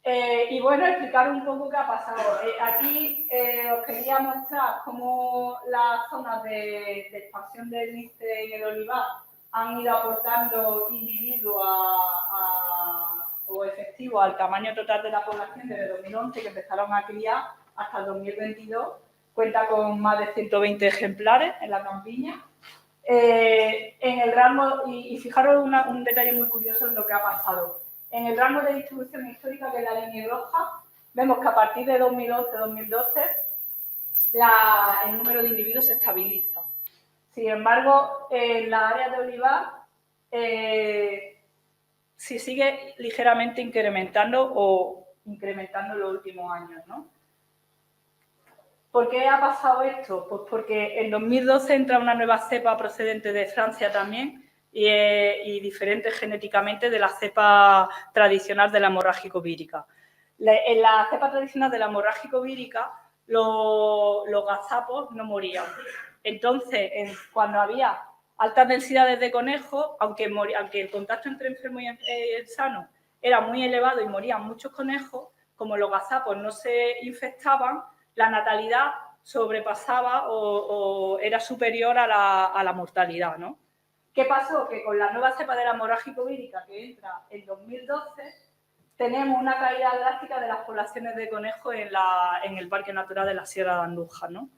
Y bueno, explicar un poco qué ha pasado. Aquí os quería mostrar cómo las zonas de expansión del lince y el olivar han ido aportando individuos o efectivos al tamaño total de la población desde 2011, que empezaron a criar, hasta el 2022. Cuenta con más de 120 ejemplares en la campiña. En el rango, y fijaros un detalle muy curioso en lo que ha pasado. En el rango de distribución histórica, que es la línea roja, vemos que a partir de 2011-2012 el número de individuos se estabiliza. Sin embargo, en la área de olivar se sigue ligeramente incrementando o incrementando en los últimos años, ¿no? ¿Por qué ha pasado esto? Pues porque en 2012 entra una nueva cepa procedente de Francia también y diferente genéticamente de la cepa tradicional de la hemorrágico vírica. En la cepa tradicional de la hemorrágico vírica los gazapos no morían. Entonces, cuando había altas densidades de conejos, aunque el contacto entre enfermo y sano era muy elevado y morían muchos conejos, como los gazapos no se infectaban, la natalidad sobrepasaba o era superior a la mortalidad, ¿no? ¿Qué pasó? Que con la nueva cepa de la hemorrágico vírica que entra en 2012, tenemos una caída drástica de las poblaciones de conejos en el Parque Natural de la Sierra de Andújar, ¿no?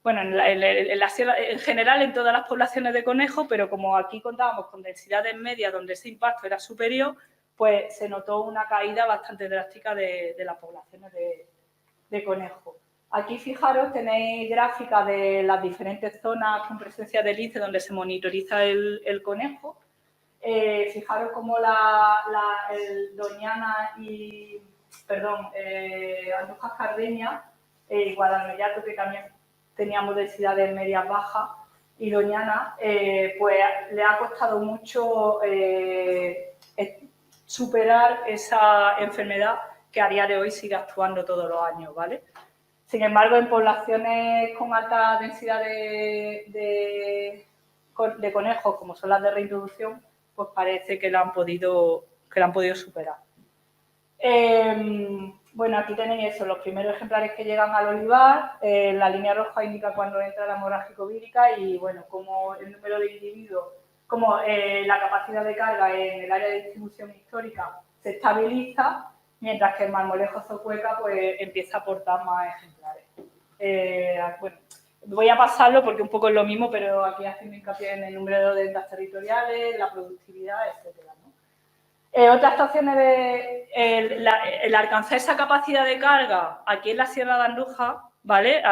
bueno, en general en todas las poblaciones de conejos, pero como aquí contábamos con densidades medias donde ese impacto era superior, pues se notó una caída bastante drástica de las poblaciones de conejos. Aquí, fijaros, tenéis gráficas de las diferentes zonas con presencia de lince donde se monitoriza el conejo. Fijaros cómo el Doñana y, Andújar cardeña y Guadalmellato, que también teníamos densidades medias bajas, y Doñana, pues le ha costado mucho superar esa enfermedad que a día de hoy sigue actuando todos los años, ¿vale? Sin embargo, en poblaciones con alta densidad de conejos, como son las de reintroducción, pues parece que la han podido superar. Bueno, aquí tenéis eso, los primeros ejemplares que llegan al olivar, la línea roja indica cuando entra la hemorragia vírica y, bueno, como el número de individuos, como la capacidad de carga en el área de distribución histórica se estabiliza, mientras que el marmolejo zocueca pues empieza a aportar más ejemplares. Bueno, voy a pasarlo porque un poco es lo mismo, pero aquí haciendo hincapié en el número de dendas territoriales, la productividad, etcétera, ¿no? Otras actuaciones de el alcanzar esa capacidad de carga aquí en la Sierra de Andújar, ¿vale?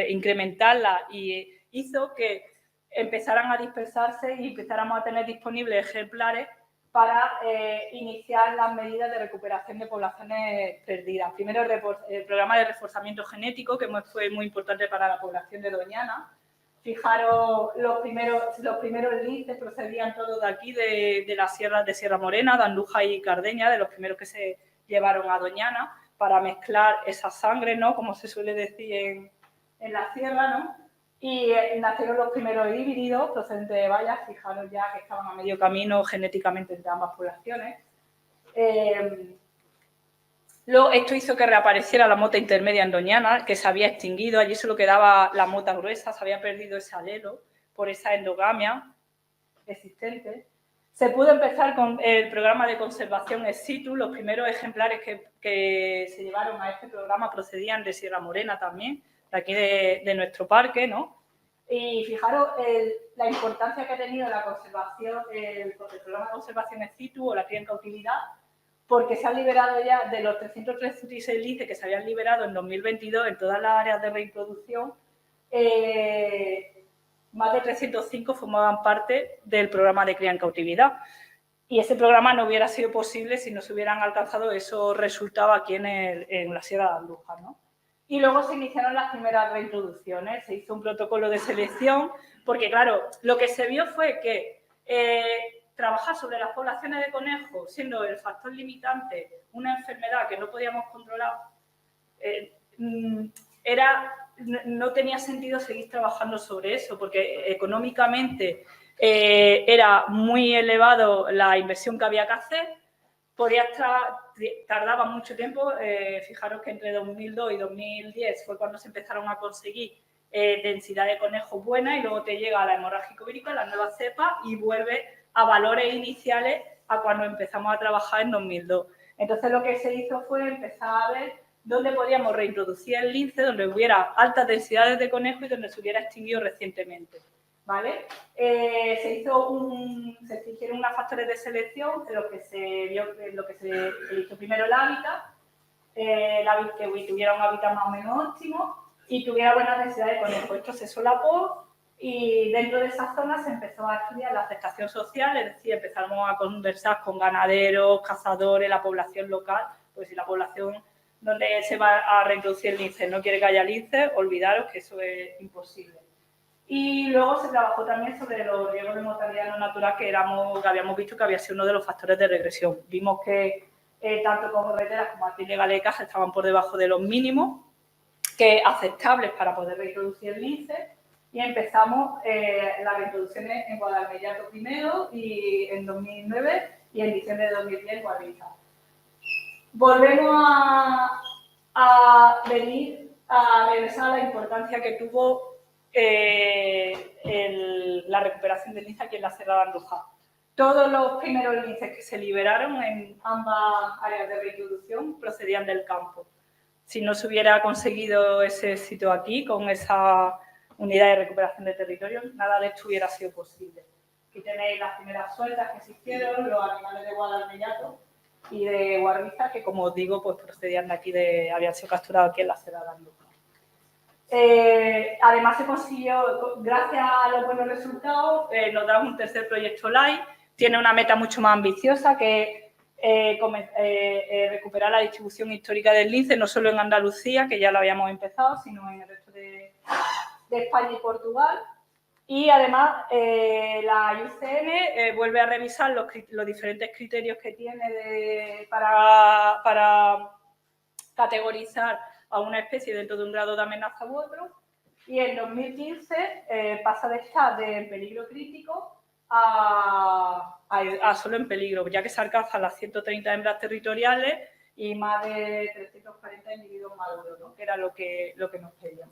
Incrementarla y hizo que empezaran a dispersarse y empezáramos a tener disponibles ejemplares para iniciar las medidas de recuperación de poblaciones perdidas. Primero, el programa de reforzamiento genético, que fue muy importante para la población de Doñana. Fijaros, los primeros linces procedían todos de aquí, de las sierras de Sierra Morena, de Andújar y Cardeña, de los primeros que se llevaron a Doñana, para mezclar esa sangre, ¿no? Como se suele decir en la sierra, ¿no? Y nacieron los primeros híbridos procedentes de Vallas, fijaros ya que estaban a medio camino genéticamente entre ambas poblaciones. Luego, esto hizo que reapareciera la mota intermedia en Doñana, que se había extinguido, allí solo quedaba la mota gruesa, se había perdido ese alelo por esa endogamia existente. Se pudo empezar con el programa de conservación ex situ, los primeros ejemplares que se llevaron a este programa procedían de Sierra Morena también, de aquí de nuestro parque, ¿no? Y fijaros la importancia que ha tenido la conservación, el programa de conservación ex situ o la cría en cautividad, porque se han liberado ya de los 336 linces que se habían liberado en 2022 en todas las áreas de reintroducción, más de 305 formaban parte del programa de cría en cautividad. Y ese programa no hubiera sido posible si no se hubieran alcanzado esos resultados aquí en la Sierra de Andújar, ¿no? Y luego se iniciaron las primeras reintroducciones, se hizo un protocolo de selección, porque claro, lo que se vio fue que trabajar sobre las poblaciones de conejos, siendo el factor limitante una enfermedad que no podíamos controlar, no tenía sentido seguir trabajando sobre eso, porque económicamente era muy elevado la inversión que había que hacer, tardaba mucho tiempo, fijaros que entre 2002 y 2010 fue cuando se empezaron a conseguir densidad de conejos buena y luego te llega la hemorragia vírica, la nueva cepa y vuelve a valores iniciales a cuando empezamos a trabajar en 2002. Entonces lo que se hizo fue empezar a ver dónde podíamos reintroducir el lince, donde hubiera altas densidades de conejo y donde se hubiera extinguido recientemente, ¿vale? Se hicieron unos factores de selección en lo que se hizo primero el hábitat, que tuviera un hábitat más o menos óptimo y tuviera buena densidad de conejo. Esto se solapó y dentro de esas zonas se empezó a estudiar la aceptación social, es decir, empezamos a conversar con ganaderos, cazadores, la población local, pues si la población donde se va a reintroducir el lince no quiere que haya lince, olvidaros que eso es imposible. Y luego se trabajó también sobre los riesgos de mortalidad no natural que habíamos visto que había sido uno de los factores de regresión. Vimos que tanto correteras como arpillas galecas estaban por debajo de los mínimos que aceptables para poder reintroducir el lince y empezamos las reintroducciones en Guadalmellato primero y en 2009 y en diciembre de 2010 en Guadalajara. Volvemos a regresar a la importancia que tuvo la recuperación del lince aquí en la Sierra de Andújar. Todos los primeros linces que se liberaron en ambas áreas de reintroducción procedían del campo. Si no se hubiera conseguido ese éxito aquí, con esa unidad de recuperación de territorio, nada de esto hubiera sido posible. Aquí tenéis las primeras sueltas que se hicieron, los animales de Guadalmellato y de Guarbiza, que como os digo, pues procedían de aquí, habían sido capturados aquí en la Sierra de Andújar. Además se consiguió, gracias a los buenos resultados, nos da un tercer proyecto LIFE, tiene una meta mucho más ambiciosa que recuperar la distribución histórica del lince, no solo en Andalucía, que ya lo habíamos empezado, sino en el resto de España y Portugal. Y además la IUCN vuelve a revisar los diferentes criterios que tiene para categorizar a una especie dentro de un grado de amenaza u otro, y en 2015 pasa de estar de peligro crítico a solo en peligro, ya que se alcanzan las 130 hembras territoriales y más de 340 individuos maduros, ¿no? Que era lo que nos pedían.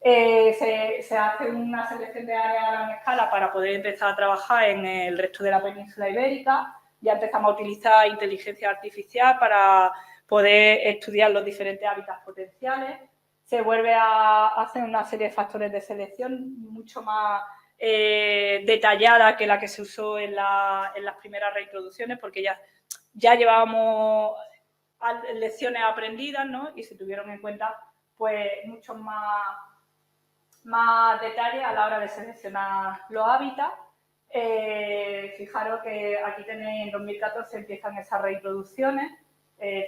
Se hace una selección de áreas a gran escala para poder empezar a trabajar en el resto de la península ibérica. Ya empezamos a utilizar inteligencia artificial para poder estudiar los diferentes hábitats potenciales. Se vuelve a hacer una serie de factores de selección mucho más detallada que la que se usó en las primeras reintroducciones, porque ya llevábamos lecciones aprendidas, ¿no? Y se tuvieron en cuenta pues muchos más detalles a la hora de seleccionar los hábitats. Fijaros que aquí tenéis, en 2014 empiezan esas reintroducciones,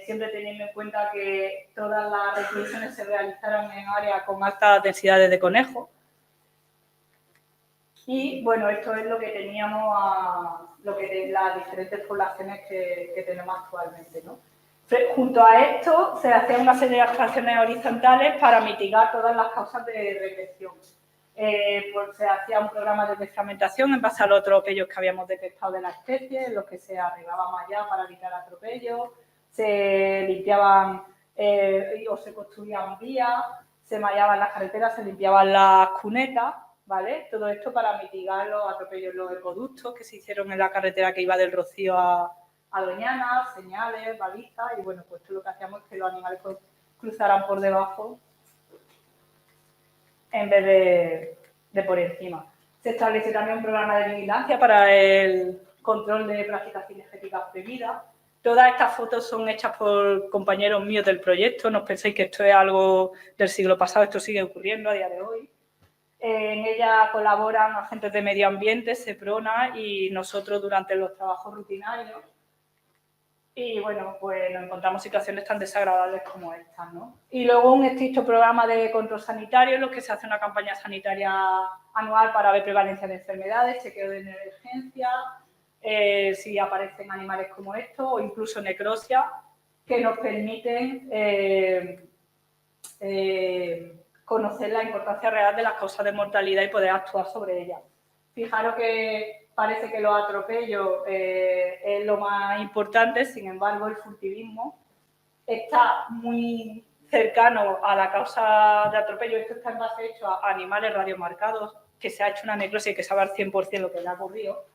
siempre teniendo en cuenta que todas las reintroducciones se realizaron en áreas con altas densidades de conejos. Y bueno, esto es lo que teníamos, las diferentes poblaciones que tenemos actualmente, ¿no? Junto a esto, se hacían una serie de actuaciones horizontales para mitigar todas las causas de regresión. Pues se hacía un programa de desfragmentación en base a los atropellos que habíamos detectado de la especie, en los que se arreglaba malla para evitar atropellos, se limpiaban o se construían vías, se mallaban las carreteras, se limpiaban las cunetas, ¿vale? Todo esto para mitigar los atropellos, los ecoductos que se hicieron en la carretera que iba del Rocío a Doñana, señales, balizas, y bueno, pues lo que hacíamos es que los animales cruzaran por debajo en vez de por encima. Se estableció también un programa de vigilancia para el control de prácticas cinegéticas prohibidas. Todas estas fotos son hechas por compañeros míos del proyecto, no os penséis que esto es algo del siglo pasado, esto sigue ocurriendo a día de hoy. En ella colaboran agentes de medio ambiente, SEPRONA y nosotros durante los trabajos rutinarios. Y bueno, pues nos encontramos situaciones tan desagradables como estas, ¿no? Y luego un estricto programa de control sanitario en los que se hace una campaña sanitaria anual para ver prevalencia de enfermedades, chequeo de emergencia, si aparecen animales como estos o incluso necrosia, que nos permiten conocer la importancia real de las causas de mortalidad y poder actuar sobre ellas. Fijaros que parece que los atropellos es lo más importante, sin embargo, el furtivismo está muy cercano a la causa de atropello. Esto está en base hecho a animales radiomarcados, que se ha hecho una necrosis y que sabe al 100% lo que le ha ocurrido.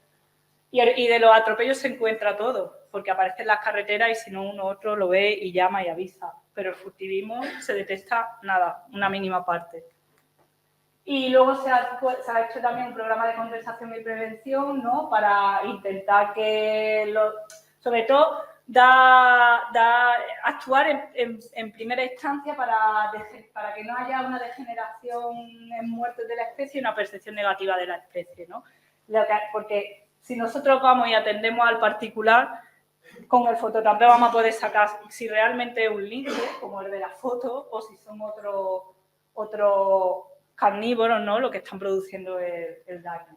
Y de los atropellos se encuentra todo, porque aparecen las carreteras y si no uno otro lo ve y llama y avisa. Pero el furtivismo se detecta nada, una mínima parte. Y luego se ha hecho también un programa de compensación y prevención, ¿no? Para intentar que, sobre todo, actuar en primera instancia para que no haya una degeneración en muertes de la especie y una percepción negativa de la especie, ¿no? Porque si nosotros vamos y atendemos al particular, con el fototampeo vamos a poder sacar si realmente es un lince, como el de la foto, o si son otros carnívoros, ¿no? Lo que están produciendo el daño.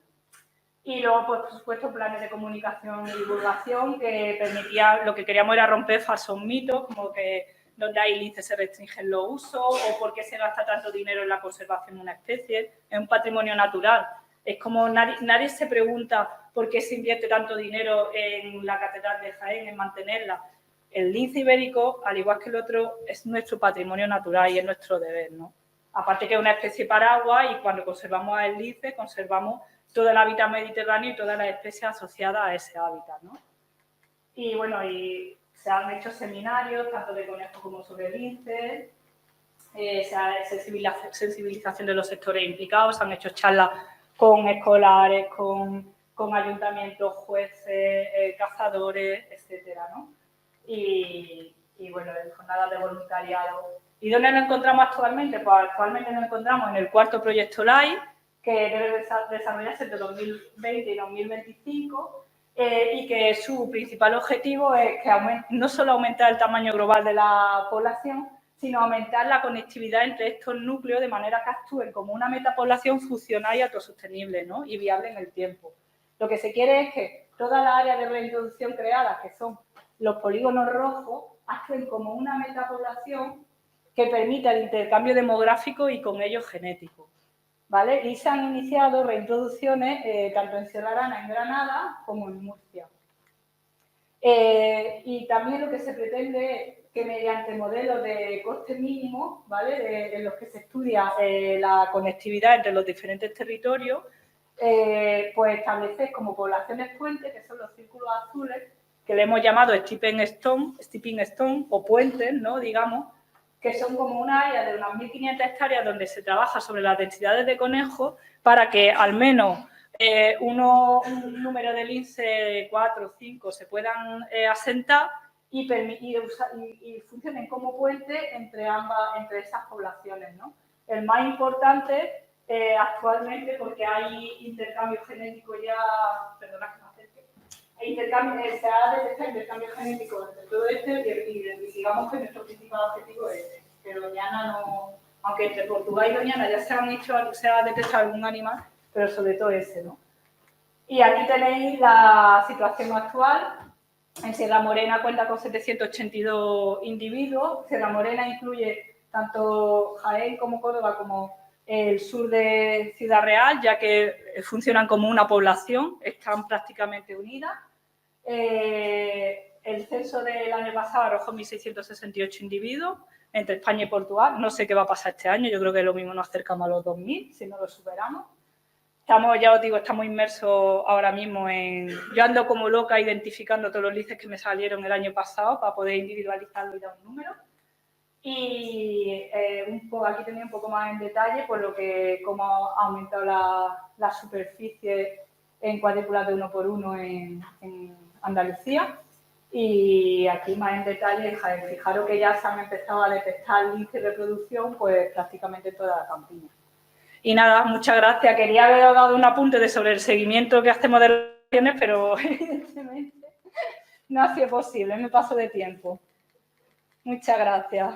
Y luego, pues, por supuesto, planes de comunicación y divulgación que permitían, lo que queríamos era romper falsos mitos, como que donde hay linces se restringen los usos o por qué se gasta tanto dinero en la conservación de una especie. Es un patrimonio natural. Es como nadie se pregunta por qué se invierte tanto dinero en la Catedral de Jaén, en mantenerla. El lince ibérico, al igual que el otro, es nuestro patrimonio natural y es nuestro deber, ¿no? Aparte que es una especie paraguas y cuando conservamos el lince, conservamos todo el hábitat mediterráneo y todas las especies asociadas a ese hábitat, ¿no? Y bueno, y se han hecho seminarios, tanto de conejos como sobre lince, se ha sensibilización de los sectores implicados, se han hecho charlas con escolares, con ayuntamientos, jueces, cazadores, etcétera, ¿no? Y bueno, jornadas de voluntariado. ¿Y dónde nos encontramos actualmente? Pues actualmente nos encontramos en el cuarto proyecto LIFE, que debe desarrollarse entre 2020 y 2025, y que su principal objetivo es que no solo aumentar el tamaño global de la población, sino aumentar la conectividad entre estos núcleos de manera que actúen como una metapoblación funcional y autosostenible, ¿no? Y viable en el tiempo. Lo que se quiere es que todas las áreas de reintroducción creadas, que son los polígonos rojos, actúen como una metapoblación que permita el intercambio demográfico y con ello genético, ¿vale? Y se han iniciado reintroducciones tanto en Sierra Arana, en Granada, como en Murcia. Y también lo que se pretende es que mediante modelos de coste mínimo, ¿vale? En los que se estudia la conectividad entre los diferentes territorios, pues establecer como poblaciones puentes, que son los círculos azules, que le hemos llamado stepping stone o puentes, ¿no? Digamos, que son como un área de unas 1.500 hectáreas donde se trabaja sobre las densidades de conejos para que al menos un número de lince 4 o 5 se puedan asentar y funcionen como puente entre esas poblaciones, ¿no? El más importante actualmente, porque hay intercambio genético ya, perdona que me acerque, se ha detectado intercambio genético entre todo esto y digamos que nuestro principal objetivo es que Doñana no, aunque entre Portugal y Doñana ya se ha detectado algún animal, pero sobre todo ese, ¿no? Y aquí tenéis la situación actual. En Sierra Morena cuenta con 782 individuos. Sierra Morena incluye tanto Jaén como Córdoba como el sur de Ciudad Real, ya que funcionan como una población, están prácticamente unidas. El censo del año pasado arrojó 1.668 individuos entre España y Portugal. No sé qué va a pasar este año, yo creo que lo mismo nos acercamos a los 2.000, si no lo superamos. Ya os digo, estamos inmersos ahora mismo en... Yo ando como loca identificando todos los linces que me salieron el año pasado para poder individualizarlo y dar un número. Y aquí tenía un poco más en detalle pues cómo ha aumentado la superficie en cuadrículas de 1 por 1 en Andalucía. Y aquí más en detalle, fijaros que ya se han empezado a detectar linces de reproducción pues prácticamente toda la campiña. Y nada, muchas gracias. Quería haber dado un apunte sobre el seguimiento que hacemos de las acciones, pero evidentemente no ha sido posible, me paso de tiempo. Muchas gracias.